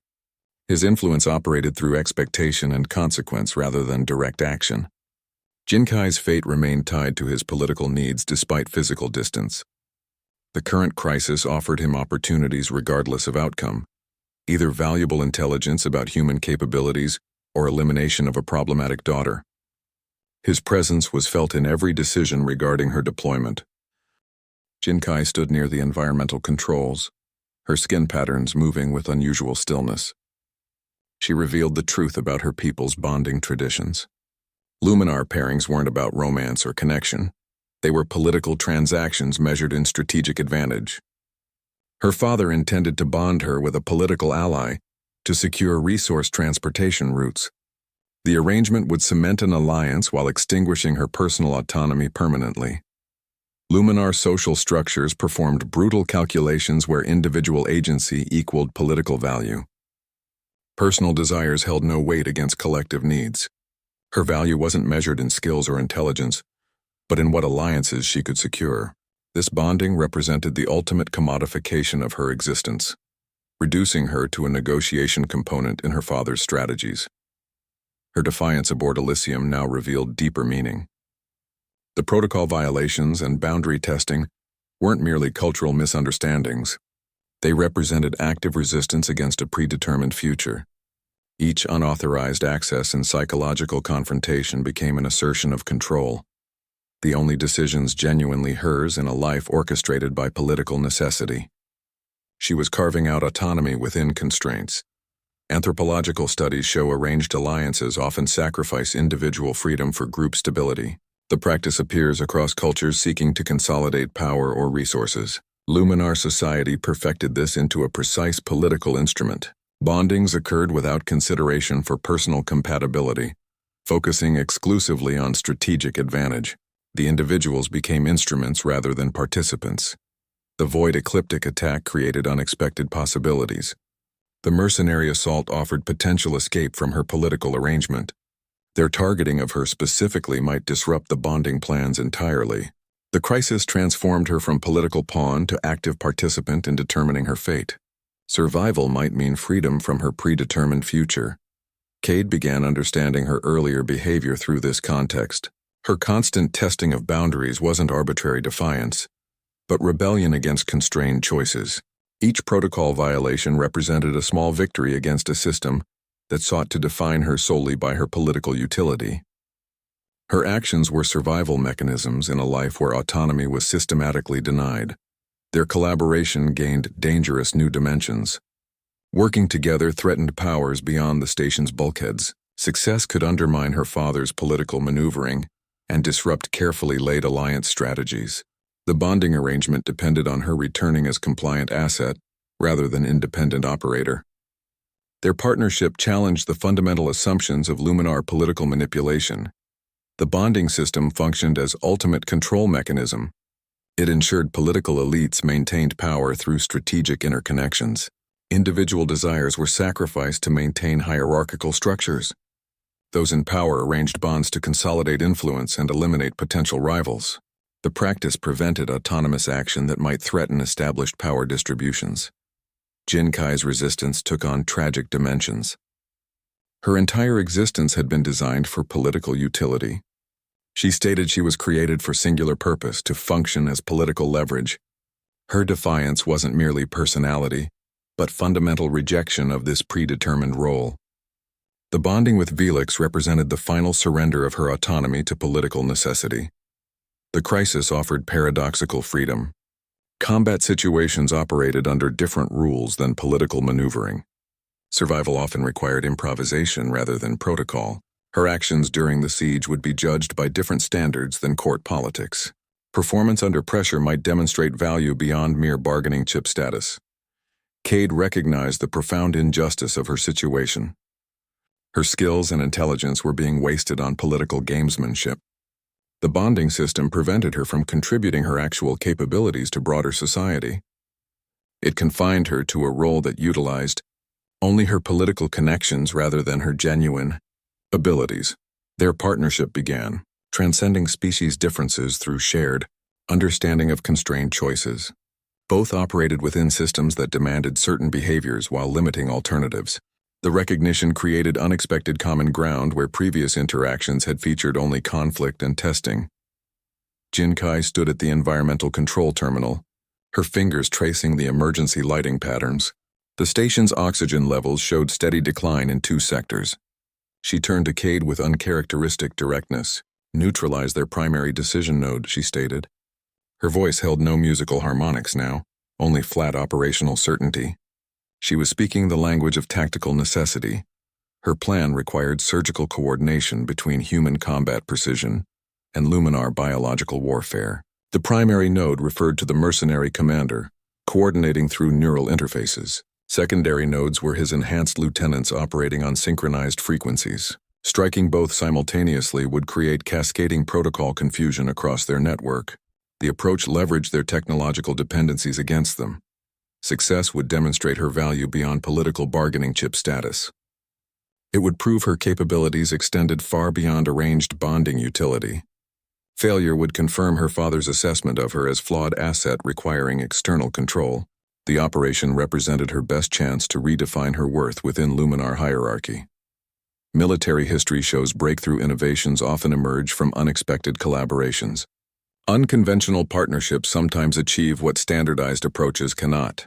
His influence operated through expectation and consequence rather than direct action. Jinkai's fate remained tied to his political needs despite physical distance. The current crisis offered him opportunities regardless of outcome, either valuable intelligence about human capabilities or elimination of a problematic daughter. His presence was felt in every decision regarding her deployment. Jinkai stood near the environmental controls, her skin patterns moving with unusual stillness. She revealed the truth about her people's bonding traditions. Luminar pairings weren't about romance or connection. They were political transactions measured in strategic advantage. Her father intended to bond her with a political ally to secure resource transportation routes. The arrangement would cement an alliance while extinguishing her personal autonomy permanently. Luminar social structures performed brutal calculations where individual agency equaled political value. Personal desires held no weight against collective needs. Her value wasn't measured in skills or intelligence, but in what alliances she could secure. This bonding represented the ultimate commodification of her existence, reducing her to a negotiation component in her father's strategies. Her defiance aboard Elysium now revealed deeper meaning. The protocol violations and boundary testing weren't merely cultural misunderstandings. They represented active resistance against a predetermined future. Each unauthorized access and psychological confrontation became an assertion of control, the only decisions genuinely hers in a life orchestrated by political necessity. She was carving out autonomy within constraints. Anthropological studies show arranged alliances often sacrifice individual freedom for group stability. The practice appears across cultures seeking to consolidate power or resources. Luminar society perfected this into a precise political instrument. Bondings occurred without consideration for personal compatibility, focusing exclusively on strategic advantage. The individuals became instruments rather than participants. The void ecliptic attack created unexpected possibilities. The mercenary assault offered potential escape from her political arrangement. Their targeting of her specifically might disrupt the bonding plans entirely. The crisis transformed her from political pawn to active participant in determining her fate. Survival might mean freedom from her predetermined future. Cade began understanding her earlier behavior through this context. Her constant testing of boundaries wasn't arbitrary defiance, but rebellion against constrained choices. Each protocol violation represented a small victory against a system that sought to define her solely by her political utility. Her actions were survival mechanisms in a life where autonomy was systematically denied. Their collaboration gained dangerous new dimensions. Working together threatened powers beyond the station's bulkheads. Success could undermine her father's political maneuvering and disrupt carefully laid alliance strategies. The bonding arrangement depended on her returning as compliant asset rather than independent operator. Their partnership challenged the fundamental assumptions of Luminar political manipulation. The bonding system functioned as ultimate control mechanism. It ensured political elites maintained power through strategic interconnections. Individual desires were sacrificed to maintain hierarchical structures. Those in power arranged bonds to consolidate influence and eliminate potential rivals. The practice prevented autonomous action that might threaten established power distributions. Jinkai's resistance took on tragic dimensions. Her entire existence had been designed for political utility. She stated she was created for singular purpose, to function as political leverage. Her defiance wasn't merely personality, but fundamental rejection of this predetermined role. The bonding with Velix represented the final surrender of her autonomy to political necessity. The crisis offered paradoxical freedom. Combat situations operated under different rules than political maneuvering. Survival often required improvisation rather than protocol. Her actions during the siege would be judged by different standards than court politics. Performance under pressure might demonstrate value beyond mere bargaining chip status. Cade recognized the profound injustice of her situation. Her skills and intelligence were being wasted on political gamesmanship. The bonding system prevented her from contributing her actual capabilities to broader society. It confined her to a role that utilized only her political connections rather than her genuine abilities. Their partnership began, transcending species differences through shared understanding of constrained choices. Both operated within systems that demanded certain behaviors while limiting alternatives. The recognition created unexpected common ground where previous interactions had featured only conflict and testing. Jinkai stood at the environmental control terminal, her fingers tracing the emergency lighting patterns. The station's oxygen levels showed steady decline in 2 sectors. She turned to Cade with uncharacteristic directness. "Neutralize their primary decision node," she stated. Her voice held no musical harmonics now, only flat operational certainty. She was speaking the language of tactical necessity. Her plan required surgical coordination between human combat precision and Luminar biological warfare. The primary node referred to the mercenary commander, coordinating through neural interfaces. Secondary nodes were his enhanced lieutenants operating on synchronized frequencies. Striking both simultaneously would create cascading protocol confusion across their network. The approach leveraged their technological dependencies against them. Success would demonstrate her value beyond political bargaining chip status. It would prove her capabilities extended far beyond arranged bonding utility. Failure would confirm her father's assessment of her as flawed asset requiring external control. The operation represented her best chance to redefine her worth within Luminar hierarchy. Military history shows breakthrough innovations often emerge from unexpected collaborations. Unconventional partnerships sometimes achieve what standardized approaches cannot.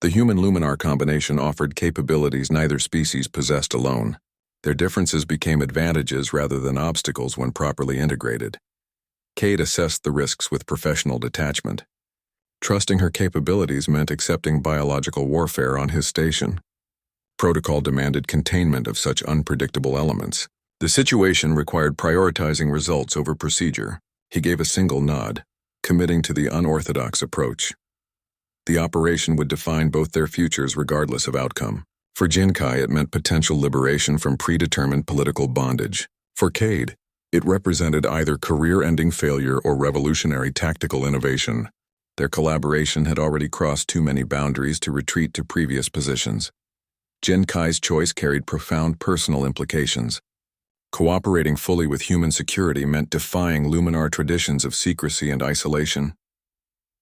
The human-Luminar combination offered capabilities neither species possessed alone. Their differences became advantages rather than obstacles when properly integrated. Cade assessed the risks with professional detachment. Trusting her capabilities meant accepting biological warfare on his station. Protocol demanded containment of such unpredictable elements. The situation required prioritizing results over procedure. He gave a single nod, committing to the unorthodox approach. The operation would define both their futures regardless of outcome. For Jinkai, it meant potential liberation from predetermined political bondage. For Cade, it represented either career-ending failure or revolutionary tactical innovation. Their collaboration had already crossed too many boundaries to retreat to previous positions. Jinkai's choice carried profound personal implications. Cooperating fully with human security meant defying Luminar traditions of secrecy and isolation.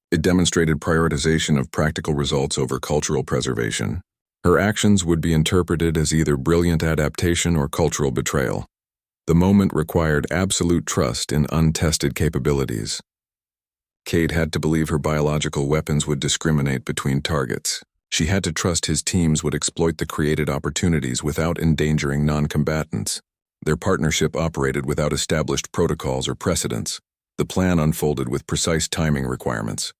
It demonstrated prioritization of practical results over cultural preservation. Her actions would be interpreted as either brilliant adaptation or cultural betrayal. The moment required absolute trust in untested capabilities. Cade had to believe her biological weapons would discriminate between targets. She had to trust his teams would exploit the created opportunities without endangering non-combatants. Their partnership operated without established protocols or precedents. The plan unfolded with precise timing requirements.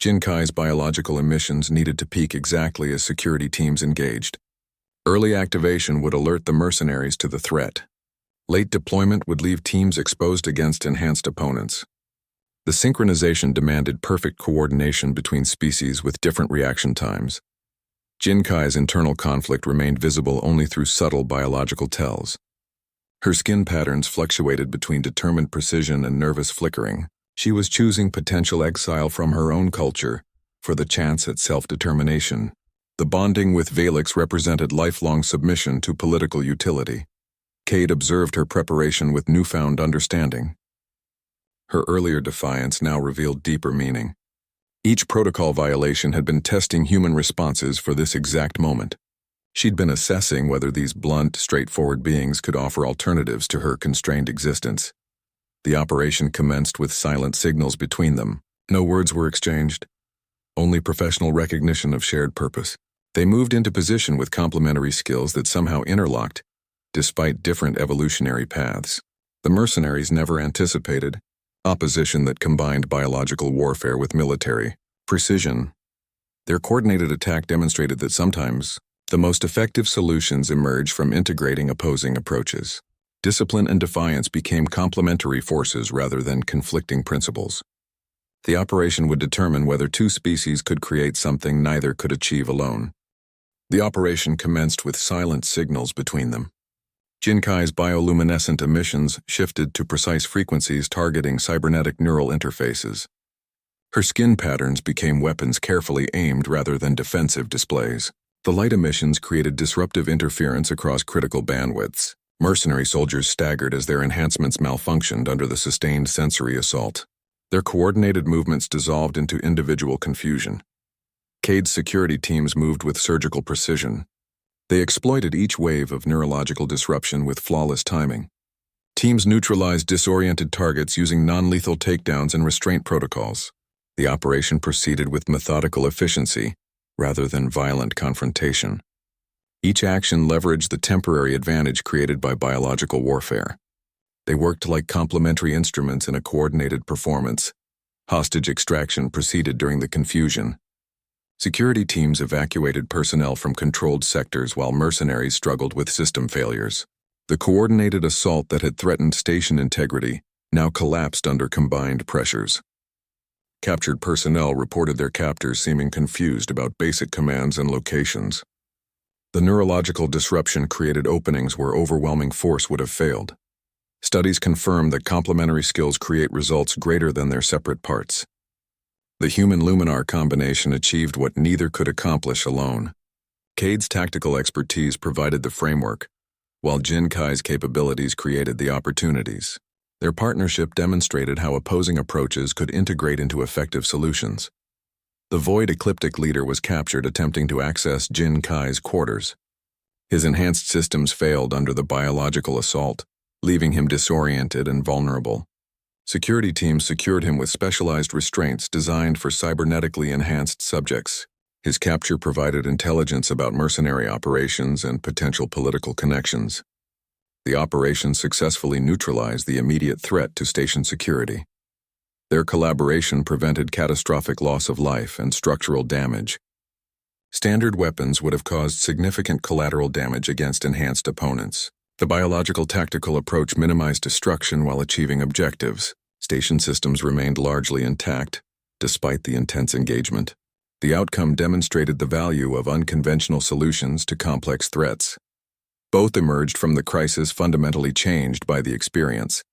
Jinkai's biological emissions needed to peak exactly as security teams engaged. Early activation would alert the mercenaries to the threat. Late deployment would leave teams exposed against enhanced opponents. The synchronization demanded perfect coordination between species with different reaction times. Jinkai's internal conflict remained visible only through subtle biological tells. Her skin patterns fluctuated between determined precision and nervous flickering. She was choosing potential exile from her own culture for the chance at self-determination. The bonding with Valix represented lifelong submission to political utility. Cade observed her preparation with newfound understanding. Her earlier defiance now revealed deeper meaning. Each protocol violation had been testing human responses for this exact moment. She'd been assessing whether these blunt, straightforward beings could offer alternatives to her constrained existence. The operation commenced with silent signals between them. No words were exchanged, only professional recognition of shared purpose. They moved into position with complementary skills that somehow interlocked, despite different evolutionary paths. The mercenaries never anticipated opposition that combined biological warfare with military precision. Their coordinated attack demonstrated that sometimes the most effective solutions emerge from integrating opposing approaches. Discipline and defiance became complementary forces rather than conflicting principles. The operation would determine whether two species could create something neither could achieve alone. The operation commenced with silent signals between them. Jinkai's bioluminescent emissions shifted to precise frequencies targeting cybernetic neural interfaces. Her skin patterns became weapons carefully aimed rather than defensive displays. The light emissions created disruptive interference across critical bandwidths. Mercenary soldiers staggered as their enhancements malfunctioned under the sustained sensory assault. Their coordinated movements dissolved into individual confusion. Cade's security teams moved with surgical precision. They exploited each wave of neurological disruption with flawless timing. Teams neutralized disoriented targets using non-lethal takedowns and restraint protocols. The operation proceeded with methodical efficiency, rather than violent confrontation. Each action leveraged the temporary advantage created by biological warfare. They worked like complementary instruments in a coordinated performance. Hostage extraction proceeded during the confusion. Security teams evacuated personnel from controlled sectors while mercenaries struggled with system failures. The coordinated assault that had threatened station integrity now collapsed under combined pressures. Captured personnel reported their captors seeming confused about basic commands and locations. The neurological disruption created openings where overwhelming force would have failed. Studies confirm that complementary skills create results greater than their separate parts. The human-luminar combination achieved what neither could accomplish alone. Cade's tactical expertise provided the framework, while Jinkai's capabilities created the opportunities. Their partnership demonstrated how opposing approaches could integrate into effective solutions. The Void Ecliptic leader was captured attempting to access Jinkai's quarters. His enhanced systems failed under the biological assault, leaving him disoriented and vulnerable. Security teams secured him with specialized restraints designed for cybernetically enhanced subjects. His capture provided intelligence about mercenary operations and potential political connections. The operation successfully neutralized the immediate threat to station security. Their collaboration prevented catastrophic loss of life and structural damage. Standard weapons would have caused significant collateral damage against enhanced opponents. The biological tactical approach minimized destruction while achieving objectives. Station systems remained largely intact, despite the intense engagement. The outcome demonstrated the value of unconventional solutions to complex threats. Both emerged from the crisis fundamentally changed by the experience.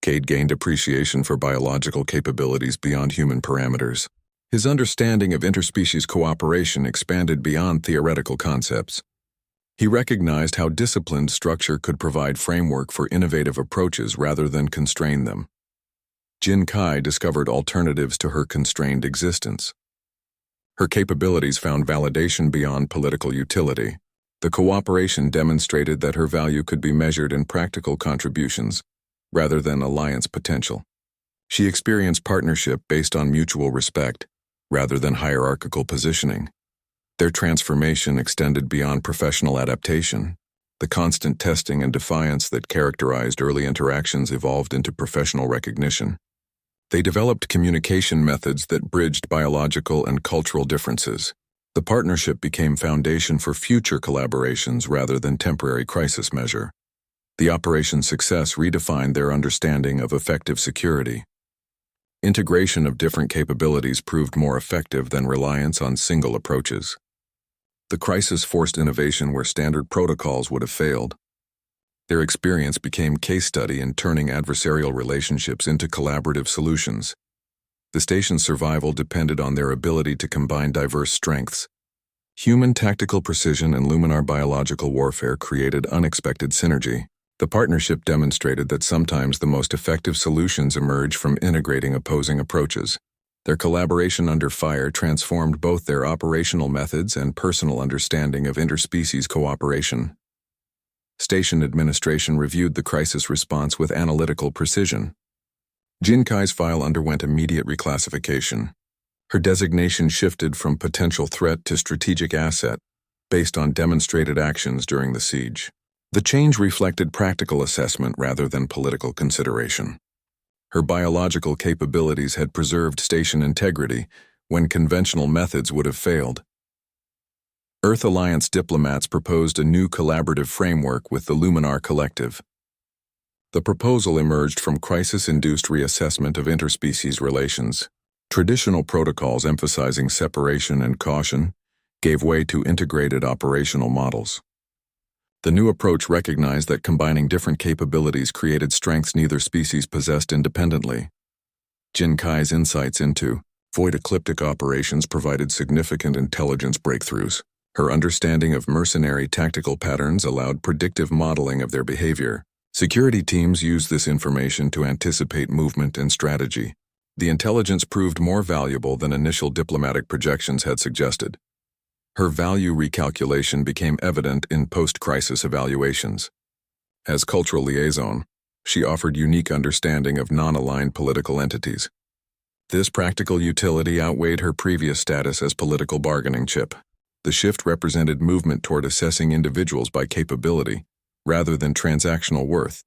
Cade gained appreciation for biological capabilities beyond human parameters. His understanding of interspecies cooperation expanded beyond theoretical concepts. He recognized how disciplined structure could provide framework for innovative approaches rather than constrain them. Jin Kai discovered alternatives to her constrained existence. Her capabilities found validation beyond political utility. The cooperation demonstrated that her value could be measured in practical contributions, rather than alliance potential. She experienced partnership based on mutual respect, rather than hierarchical positioning. Their transformation extended beyond professional adaptation. The constant testing and defiance that characterized early interactions evolved into professional recognition. They developed communication methods that bridged biological and cultural differences. The partnership became foundation for future collaborations rather than temporary crisis measure. The operation's success redefined their understanding of effective security. Integration of different capabilities proved more effective than reliance on single approaches. The crisis forced innovation where standard protocols would have failed. Their experience became case study in turning adversarial relationships into collaborative solutions. The station's survival depended on their ability to combine diverse strengths. Human tactical precision and Luminar biological warfare created unexpected synergy. The partnership demonstrated that sometimes the most effective solutions emerge from integrating opposing approaches. Their collaboration under fire transformed both their operational methods and personal understanding of interspecies cooperation. Station administration reviewed the crisis response with analytical precision. Jin Kai's file underwent immediate reclassification. Her designation shifted from potential threat to strategic asset, based on demonstrated actions during the siege. The change reflected practical assessment rather than political consideration. Her biological capabilities had preserved station integrity when conventional methods would have failed. Earth Alliance diplomats proposed a new collaborative framework with the Luminar Collective. The proposal emerged from crisis-induced reassessment of interspecies relations. Traditional protocols emphasizing separation and caution gave way to integrated operational models. The new approach recognized that combining different capabilities created strengths neither species possessed independently. Jin Kai's insights into void ecliptic operations provided significant intelligence breakthroughs. Her understanding of mercenary tactical patterns allowed predictive modeling of their behavior. Security teams used this information to anticipate movement and strategy. The intelligence proved more valuable than initial diplomatic projections had suggested. Her value recalculation became evident in post-crisis evaluations. As cultural liaison, she offered unique understanding of non-aligned political entities. This practical utility outweighed her previous status as political bargaining chip. The shift represented movement toward assessing individuals by capability, rather than transactional worth.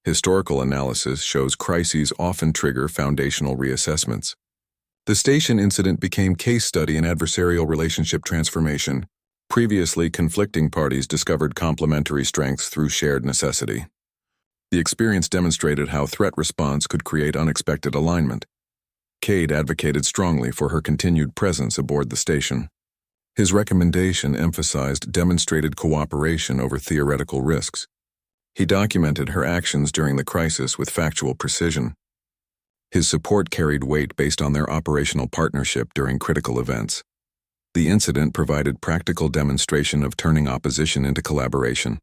Historical analysis shows crises often trigger foundational reassessments. The station incident became case study in adversarial relationship transformation. Previously conflicting parties discovered complementary strengths through shared necessity. The experience demonstrated how threat response could create unexpected alignment. Cade advocated strongly for her continued presence aboard the station. His recommendation emphasized demonstrated cooperation over theoretical risks. He documented her actions during the crisis with factual precision. His support carried weight based on their operational partnership during critical events. The incident provided practical demonstration of turning opposition into collaboration.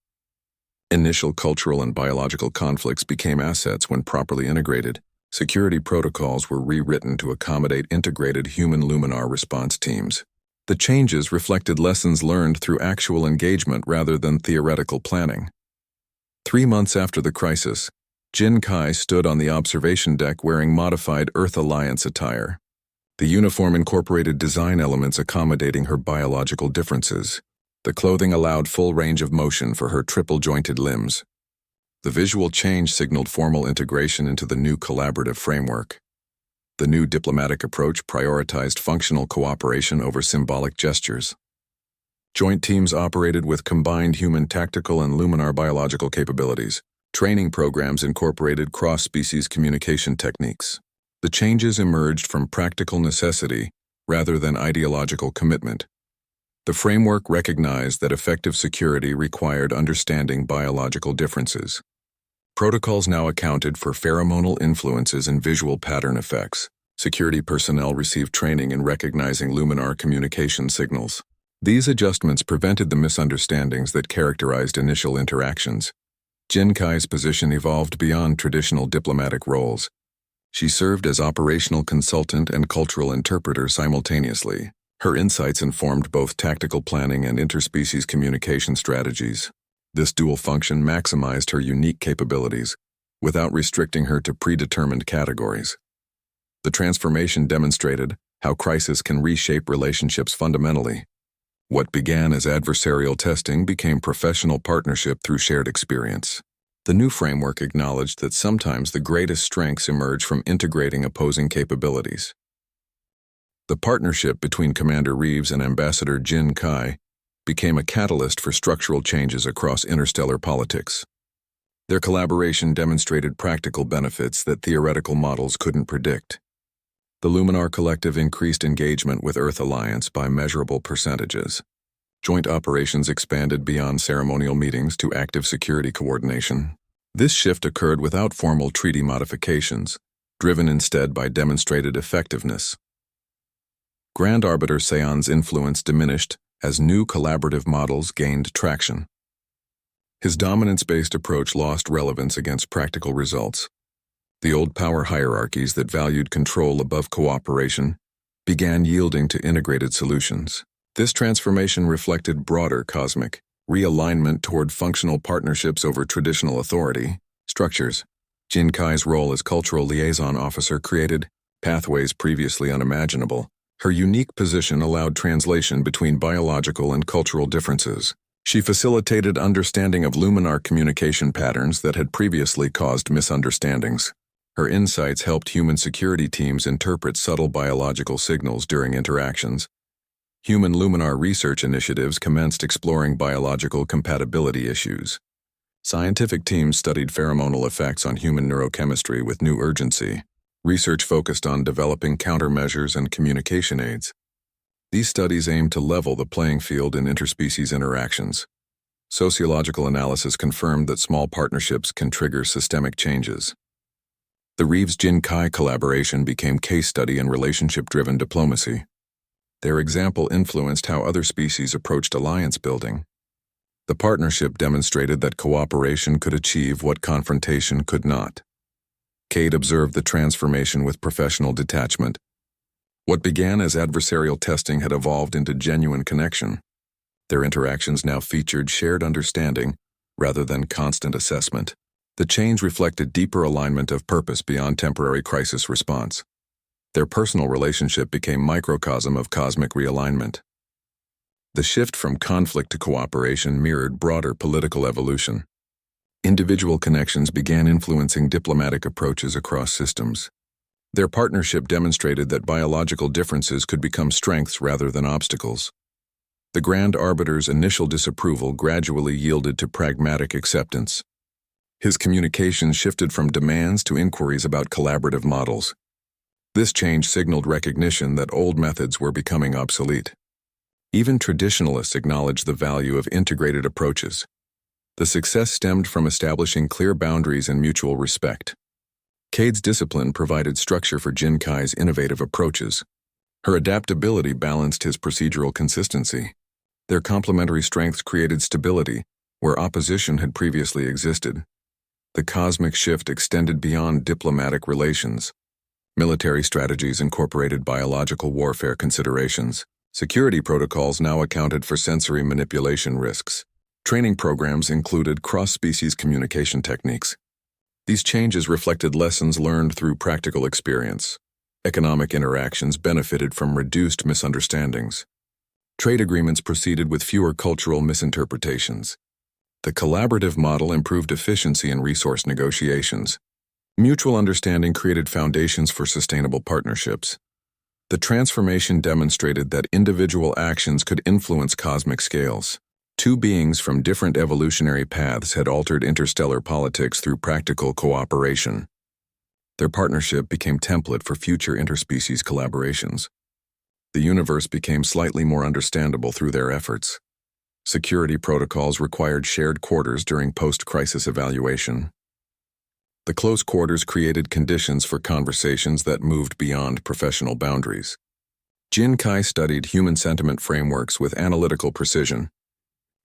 Initial cultural and biological conflicts became assets when properly integrated. Security protocols were rewritten to accommodate integrated human Luminar response teams. The changes reflected lessons learned through actual engagement rather than theoretical planning. 3 months after the crisis, Jin Kai stood on the observation deck wearing modified Earth Alliance attire. The uniform incorporated design elements accommodating her biological differences. The clothing allowed full range of motion for her triple-jointed limbs. The visual change signaled formal integration into the new collaborative framework. The new diplomatic approach prioritized functional cooperation over symbolic gestures. Joint teams operated with combined human tactical and Luminar biological capabilities. Training programs incorporated cross-species communication techniques. The changes emerged from practical necessity rather than ideological commitment. The framework recognized that effective security required understanding biological differences. Protocols now accounted for pheromonal influences and visual pattern effects. Security personnel received training in recognizing Luminar communication signals. These adjustments prevented the misunderstandings that characterized initial interactions. Jinkai's position evolved beyond traditional diplomatic roles. She served as operational consultant and cultural interpreter simultaneously. Her insights informed both tactical planning and interspecies communication strategies. This dual function maximized her unique capabilities, without restricting her to predetermined categories. The transformation demonstrated how crisis can reshape relationships fundamentally. What began as adversarial testing became professional partnership through shared experience. The new framework acknowledged that sometimes the greatest strengths emerge from integrating opposing capabilities. The partnership between Commander Reeves and Ambassador Jin Kai became a catalyst for structural changes across interstellar politics. Their collaboration demonstrated practical benefits that theoretical models couldn't predict. The Luminar Collective increased engagement with Earth Alliance by measurable percentages. Joint operations expanded beyond ceremonial meetings to active security coordination. This shift occurred without formal treaty modifications, driven instead by demonstrated effectiveness. Grand Arbiter Seon's influence diminished as new collaborative models gained traction. His dominance-based approach lost relevance against practical results. The old power hierarchies that valued control above cooperation began yielding to integrated solutions. This transformation reflected broader cosmic realignment toward functional partnerships over traditional authority structures. Jin Kai's role as cultural liaison officer created pathways previously unimaginable. Her unique position allowed translation between biological and cultural differences. She facilitated understanding of Luminar communication patterns that had previously caused misunderstandings. Her insights helped human security teams interpret subtle biological signals during interactions. Human Luminar research initiatives commenced exploring biological compatibility issues. Scientific teams studied pheromonal effects on human neurochemistry with new urgency. Research focused on developing countermeasures and communication aids. These studies aimed to level the playing field in interspecies interactions. Sociological analysis confirmed that small partnerships can trigger systemic changes. The Reeves-Jin Kai collaboration became case study in relationship-driven diplomacy. Their example influenced how other species approached alliance building. The partnership demonstrated that cooperation could achieve what confrontation could not. Cade observed the transformation with professional detachment. What began as adversarial testing had evolved into genuine connection. Their interactions now featured shared understanding rather than constant assessment. The change reflected deeper alignment of purpose beyond temporary crisis response. Their personal relationship became microcosm of cosmic realignment. The shift from conflict to cooperation mirrored broader political evolution. Individual connections began influencing diplomatic approaches across systems. Their partnership demonstrated that biological differences could become strengths rather than obstacles. The Grand Arbiter's initial disapproval gradually yielded to pragmatic acceptance. His communications shifted from demands to inquiries about collaborative models. This change signaled recognition that old methods were becoming obsolete. Even traditionalists acknowledged the value of integrated approaches. The success stemmed from establishing clear boundaries and mutual respect. Cade's discipline provided structure for Jin Kai's innovative approaches. Her adaptability balanced his procedural consistency. Their complementary strengths created stability where opposition had previously existed. The cosmic shift extended beyond diplomatic relations. Military strategies incorporated biological warfare considerations. Security protocols now accounted for sensory manipulation risks. Training programs included cross-species communication techniques. These changes reflected lessons learned through practical experience. Economic interactions benefited from reduced misunderstandings. Trade agreements proceeded with fewer cultural misinterpretations. The collaborative model improved efficiency in resource negotiations. Mutual understanding created foundations for sustainable partnerships. The transformation demonstrated that individual actions could influence cosmic scales. Two beings from different evolutionary paths had altered interstellar politics through practical cooperation. Their partnership became template for future interspecies collaborations. The universe became slightly more understandable through their efforts. Security protocols required shared quarters during post-crisis evaluation. The close quarters created conditions for conversations that moved beyond professional boundaries. Jin Kai studied human sentiment frameworks with analytical precision.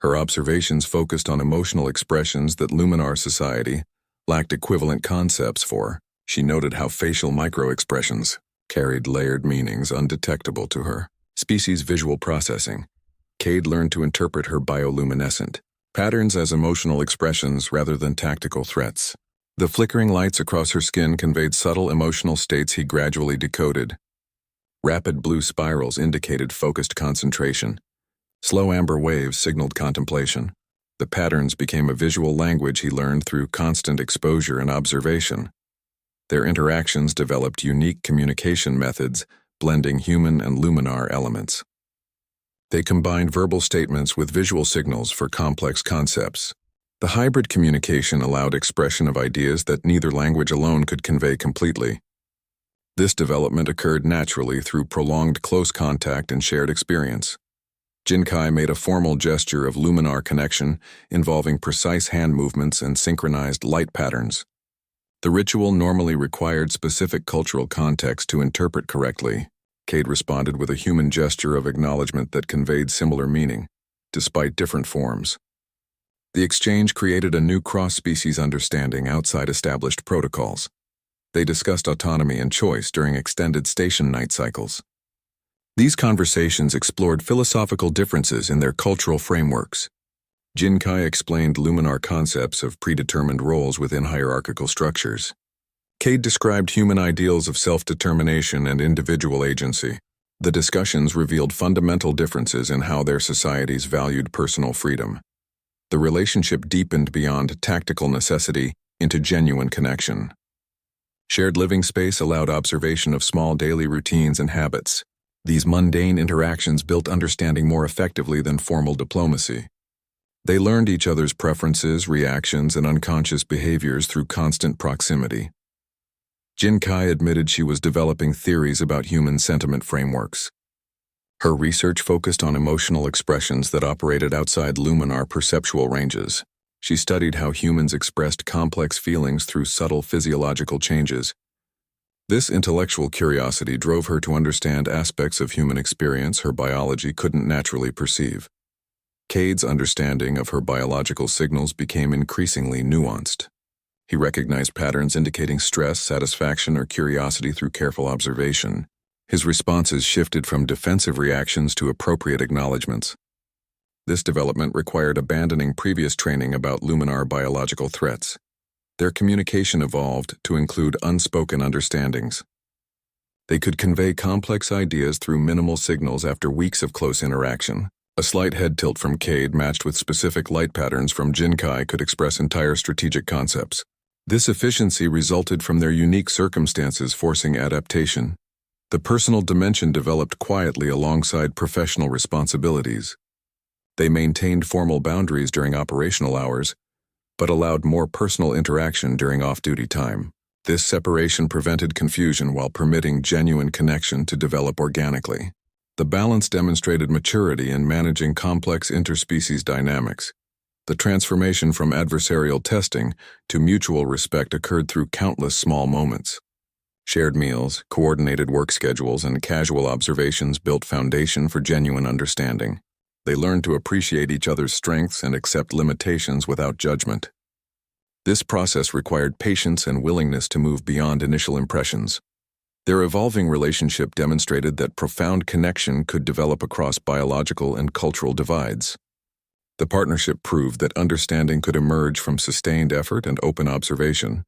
Her observations focused on emotional expressions that Luminar society lacked equivalent concepts for. She noted how facial microexpressions carried layered meanings undetectable to her. Species visual processing. Cade learned to interpret her bioluminescent patterns as emotional expressions rather than tactical threats. The flickering lights across her skin conveyed subtle emotional states he gradually decoded. Rapid blue spirals indicated focused concentration. Slow amber waves signaled contemplation. The patterns became a visual language he learned through constant exposure and observation. Their interactions developed unique communication methods, blending human and luminar elements. They combined verbal statements with visual signals for complex concepts. The hybrid communication allowed expression of ideas that neither language alone could convey completely. This development occurred naturally through prolonged close contact and shared experience. Jin Kai made a formal gesture of luminar connection involving precise hand movements and synchronized light patterns. The ritual normally required specific cultural context to interpret correctly. Cade responded with a human gesture of acknowledgement that conveyed similar meaning, despite different forms. The exchange created a new cross-species understanding outside established protocols. They discussed autonomy and choice during extended station night cycles. These conversations explored philosophical differences in their cultural frameworks. Jin Kai explained luminar concepts of predetermined roles within hierarchical structures. Cade described human ideals of self-determination and individual agency. The discussions revealed fundamental differences in how their societies valued personal freedom. The relationship deepened beyond tactical necessity into genuine connection. Shared living space allowed observation of small daily routines and habits. These mundane interactions built understanding more effectively than formal diplomacy. They learned each other's preferences, reactions, and unconscious behaviors through constant proximity. Jin Kai admitted she was developing theories about human sentiment frameworks. Her research focused on emotional expressions that operated outside luminar perceptual ranges. She studied how humans expressed complex feelings through subtle physiological changes. This intellectual curiosity drove her to understand aspects of human experience her biology couldn't naturally perceive. Cade's understanding of her biological signals became increasingly nuanced. He recognized patterns indicating stress, satisfaction, or curiosity through careful observation. His responses shifted from defensive reactions to appropriate acknowledgments. This development required abandoning previous training about luminar biological threats. Their communication evolved to include unspoken understandings. They could convey complex ideas through minimal signals after weeks of close interaction. A slight head tilt from Cade matched with specific light patterns from Jin Kai could express entire strategic concepts. This efficiency resulted from their unique circumstances forcing adaptation. The personal dimension developed quietly alongside professional responsibilities. They maintained formal boundaries during operational hours, but allowed more personal interaction during off-duty time. This separation prevented confusion while permitting genuine connection to develop organically. The balance demonstrated maturity in managing complex interspecies dynamics. The transformation from adversarial testing to mutual respect occurred through countless small moments. Shared meals, coordinated work schedules, and casual observations built foundation for genuine understanding. They learned to appreciate each other's strengths and accept limitations without judgment. This process required patience and willingness to move beyond initial impressions. Their evolving relationship demonstrated that profound connection could develop across biological and cultural divides. The partnership proved that understanding could emerge from sustained effort and open observation.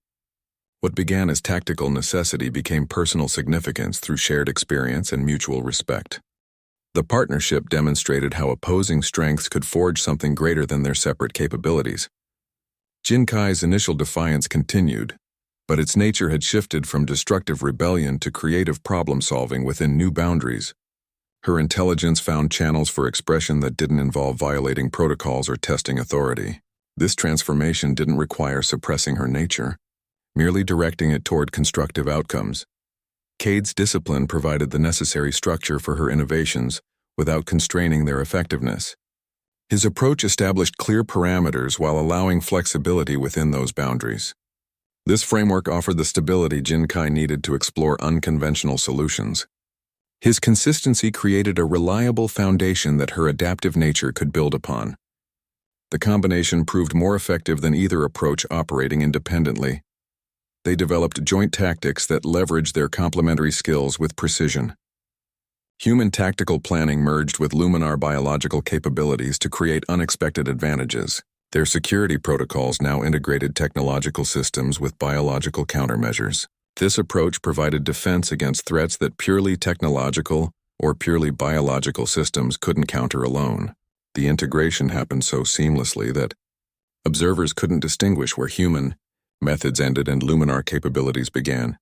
What began as tactical necessity became personal significance through shared experience and mutual respect. The partnership demonstrated how opposing strengths could forge something greater than their separate capabilities. Jin Kai's initial defiance continued, but its nature had shifted from destructive rebellion to creative problem-solving within new boundaries. Her intelligence found channels for expression that didn't involve violating protocols or testing authority. This transformation didn't require suppressing her nature, merely directing it toward constructive outcomes. Cade's discipline provided the necessary structure for her innovations without constraining their effectiveness. His approach established clear parameters while allowing flexibility within those boundaries. This framework offered the stability Jinkai needed to explore unconventional solutions. His consistency created a reliable foundation that her adaptive nature could build upon. The combination proved more effective than either approach operating independently. They developed joint tactics that leveraged their complementary skills with precision. Human tactical planning merged with Luminar biological capabilities to create unexpected advantages. Their security protocols now integrated technological systems with biological countermeasures. This approach provided defense against threats that purely technological or purely biological systems couldn't counter alone. The integration happened so seamlessly that observers couldn't distinguish where human methods ended and Luminar capabilities began.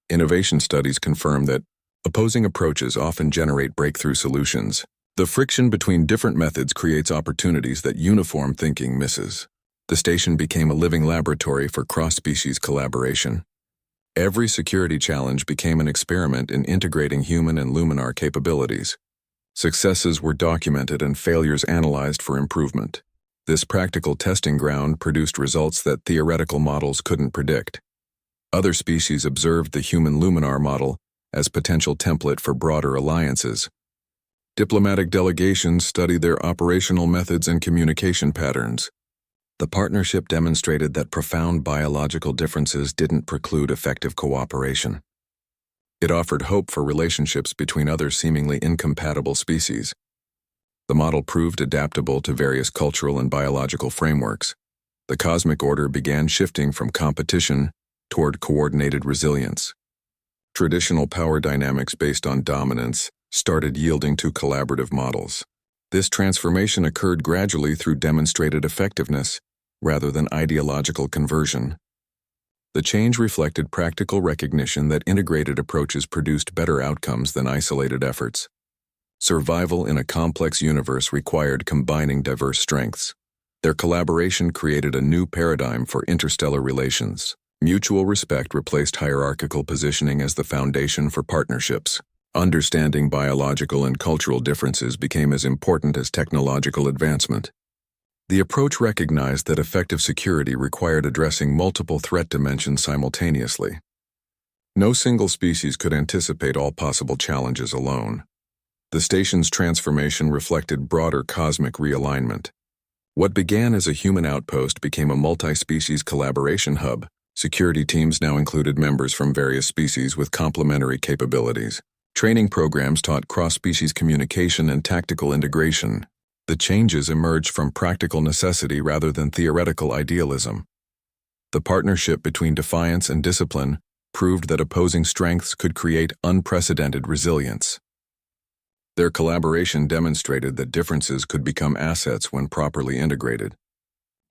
Innovation studies confirm that opposing approaches often generate breakthrough solutions. The friction between different methods creates opportunities that uniform thinking misses. The station became a living laboratory for cross-species collaboration. Every security challenge became an experiment in integrating human and Luminar capabilities. Successes were documented and failures analyzed for improvement. This practical testing ground produced results that theoretical models couldn't predict. Other species observed the human Luminar model as potential template for broader alliances. Diplomatic delegations studied their operational methods and communication patterns. The partnership demonstrated that profound biological differences didn't preclude effective cooperation. It offered hope for relationships between other seemingly incompatible species. The model proved adaptable to various cultural and biological frameworks. The cosmic order began shifting from competition toward coordinated resilience. Traditional power dynamics based on dominance started yielding to collaborative models. This transformation occurred gradually through demonstrated effectiveness rather than ideological conversion. The change reflected practical recognition that integrated approaches produced better outcomes than isolated efforts. Survival in a complex universe required combining diverse strengths. Their collaboration created a new paradigm for interstellar relations. Mutual respect replaced hierarchical positioning as the foundation for partnerships. Understanding biological and cultural differences became as important as technological advancement. The approach recognized that effective security required addressing multiple threat dimensions simultaneously. No single species could anticipate all possible challenges alone. The station's transformation reflected broader cosmic realignment. What began as a human outpost became a multi-species collaboration hub. Security teams now included members from various species with complementary capabilities. Training programs taught cross-species communication and tactical integration. The changes emerged from practical necessity rather than theoretical idealism. The partnership between Defiance and Discipline proved that opposing strengths could create unprecedented resilience. Their collaboration demonstrated that differences could become assets when properly integrated.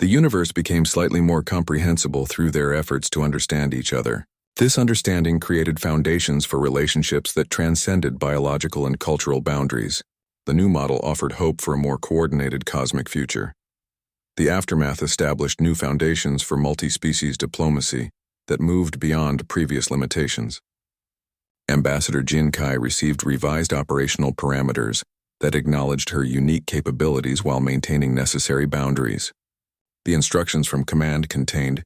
The universe became slightly more comprehensible through their efforts to understand each other. This understanding created foundations for relationships that transcended biological and cultural boundaries. The new model offered hope for a more coordinated cosmic future. The aftermath established new foundations for multi-species diplomacy that moved beyond previous limitations. Ambassador Jinkai received revised operational parameters that acknowledged her unique capabilities while maintaining necessary boundaries. The instructions from command contained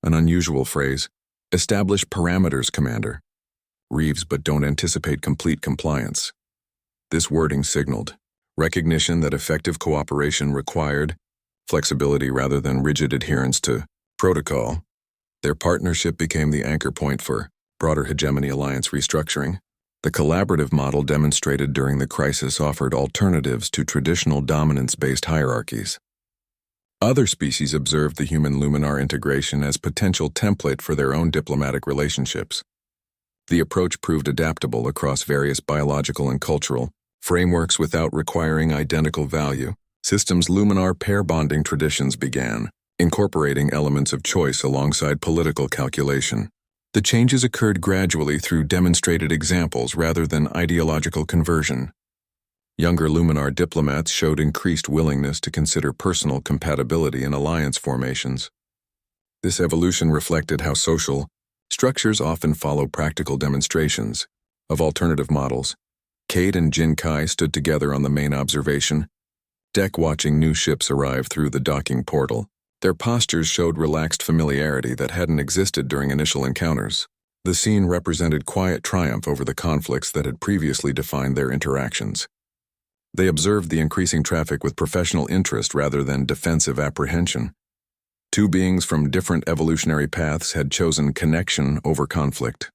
an unusual phrase: "Establish parameters, Commander. Reeves, but don't anticipate complete compliance." This wording signaled recognition that effective cooperation required flexibility rather than rigid adherence to protocol. Their partnership became the anchor point for broader hegemony alliance restructuring. The collaborative model demonstrated during the crisis offered alternatives to traditional dominance-based hierarchies. Other species observed the human Luminar integration as potential template for their own diplomatic relationships. The approach proved adaptable across various biological and cultural frameworks without requiring identical value. Systems Luminar pair bonding traditions began. incorporating elements of choice alongside political calculation. The changes occurred gradually through demonstrated examples rather than ideological conversion. Younger Luminar diplomats showed increased willingness to consider personal compatibility in alliance formations. This evolution reflected how social structures often follow practical demonstrations of alternative models. Cade and Jin Kai stood together on the main observation deck watching new ships arrive through the docking portal. Their postures showed relaxed familiarity that hadn't existed during initial encounters. The scene represented quiet triumph over the conflicts that had previously defined their interactions. They observed the increasing traffic with professional interest rather than defensive apprehension. Two beings from different evolutionary paths had chosen connection over conflict.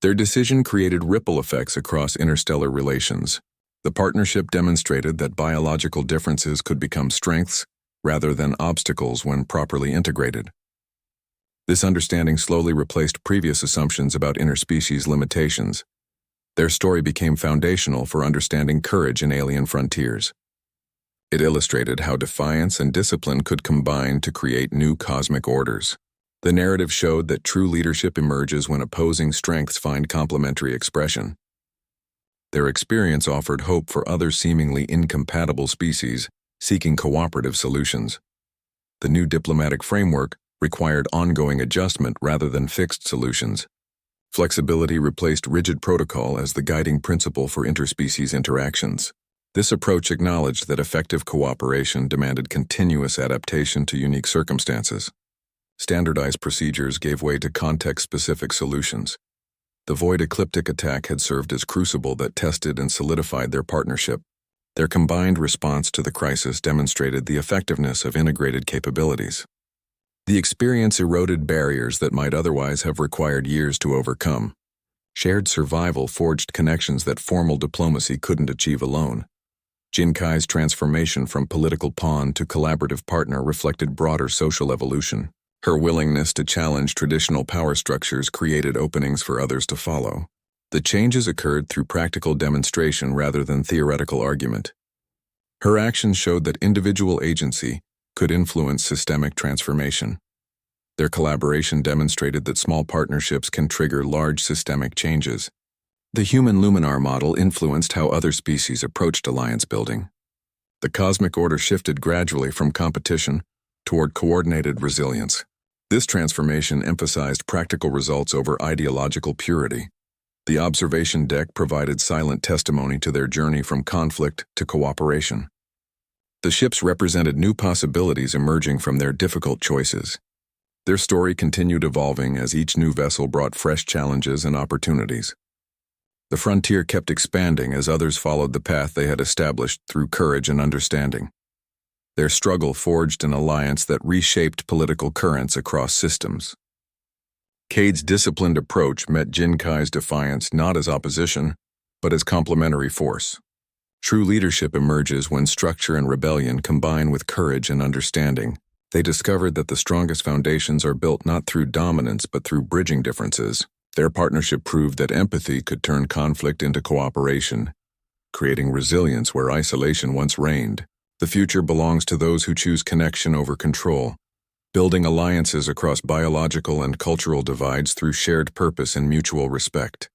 Their decision created ripple effects across interstellar relations. The partnership demonstrated that biological differences could become strengths rather than obstacles when properly integrated. This understanding slowly replaced previous assumptions about interspecies limitations. Their story became foundational for understanding courage in alien frontiers. It illustrated how defiance and discipline could combine to create new cosmic orders. The narrative showed that true leadership emerges when opposing strengths find complementary expression. Their experience offered hope for other seemingly incompatible species seeking cooperative solutions. The new diplomatic framework required ongoing adjustment rather than fixed solutions. Flexibility replaced rigid protocol as the guiding principle for interspecies interactions. This approach acknowledged that effective cooperation demanded continuous adaptation to unique circumstances. Standardized procedures gave way to context-specific solutions. The Void Ecliptic attack had served as crucible that tested and solidified their partnership. Their combined response to the crisis demonstrated the effectiveness of integrated capabilities. The experience eroded barriers that might otherwise have required years to overcome. Shared survival forged connections that formal diplomacy couldn't achieve alone. Jin Kai's transformation from political pawn to collaborative partner reflected broader social evolution. Her willingness to challenge traditional power structures created openings for others to follow. The changes occurred through practical demonstration rather than theoretical argument. Her actions showed that individual agency could influence systemic transformation. Their collaboration demonstrated that small partnerships can trigger large systemic changes. The human Luminar model influenced how other species approached alliance building. The cosmic order shifted gradually from competition toward coordinated resilience. This transformation emphasized practical results over ideological purity. The observation deck provided silent testimony to their journey from conflict to cooperation. The ships represented new possibilities emerging from their difficult choices. Their story continued evolving as each new vessel brought fresh challenges and opportunities. The frontier kept expanding as others followed the path they had established through courage and understanding. Their struggle forged an alliance that reshaped political currents across systems. Cade's disciplined approach met Jin Kai's defiance not as opposition, but as complementary force. True leadership emerges when structure and rebellion combine with courage and understanding. They discovered that the strongest foundations are built not through dominance but through bridging differences. Their partnership proved that empathy could turn conflict into cooperation, creating resilience where isolation once reigned. The future belongs to those who choose connection over control, building alliances across biological and cultural divides through shared purpose and mutual respect.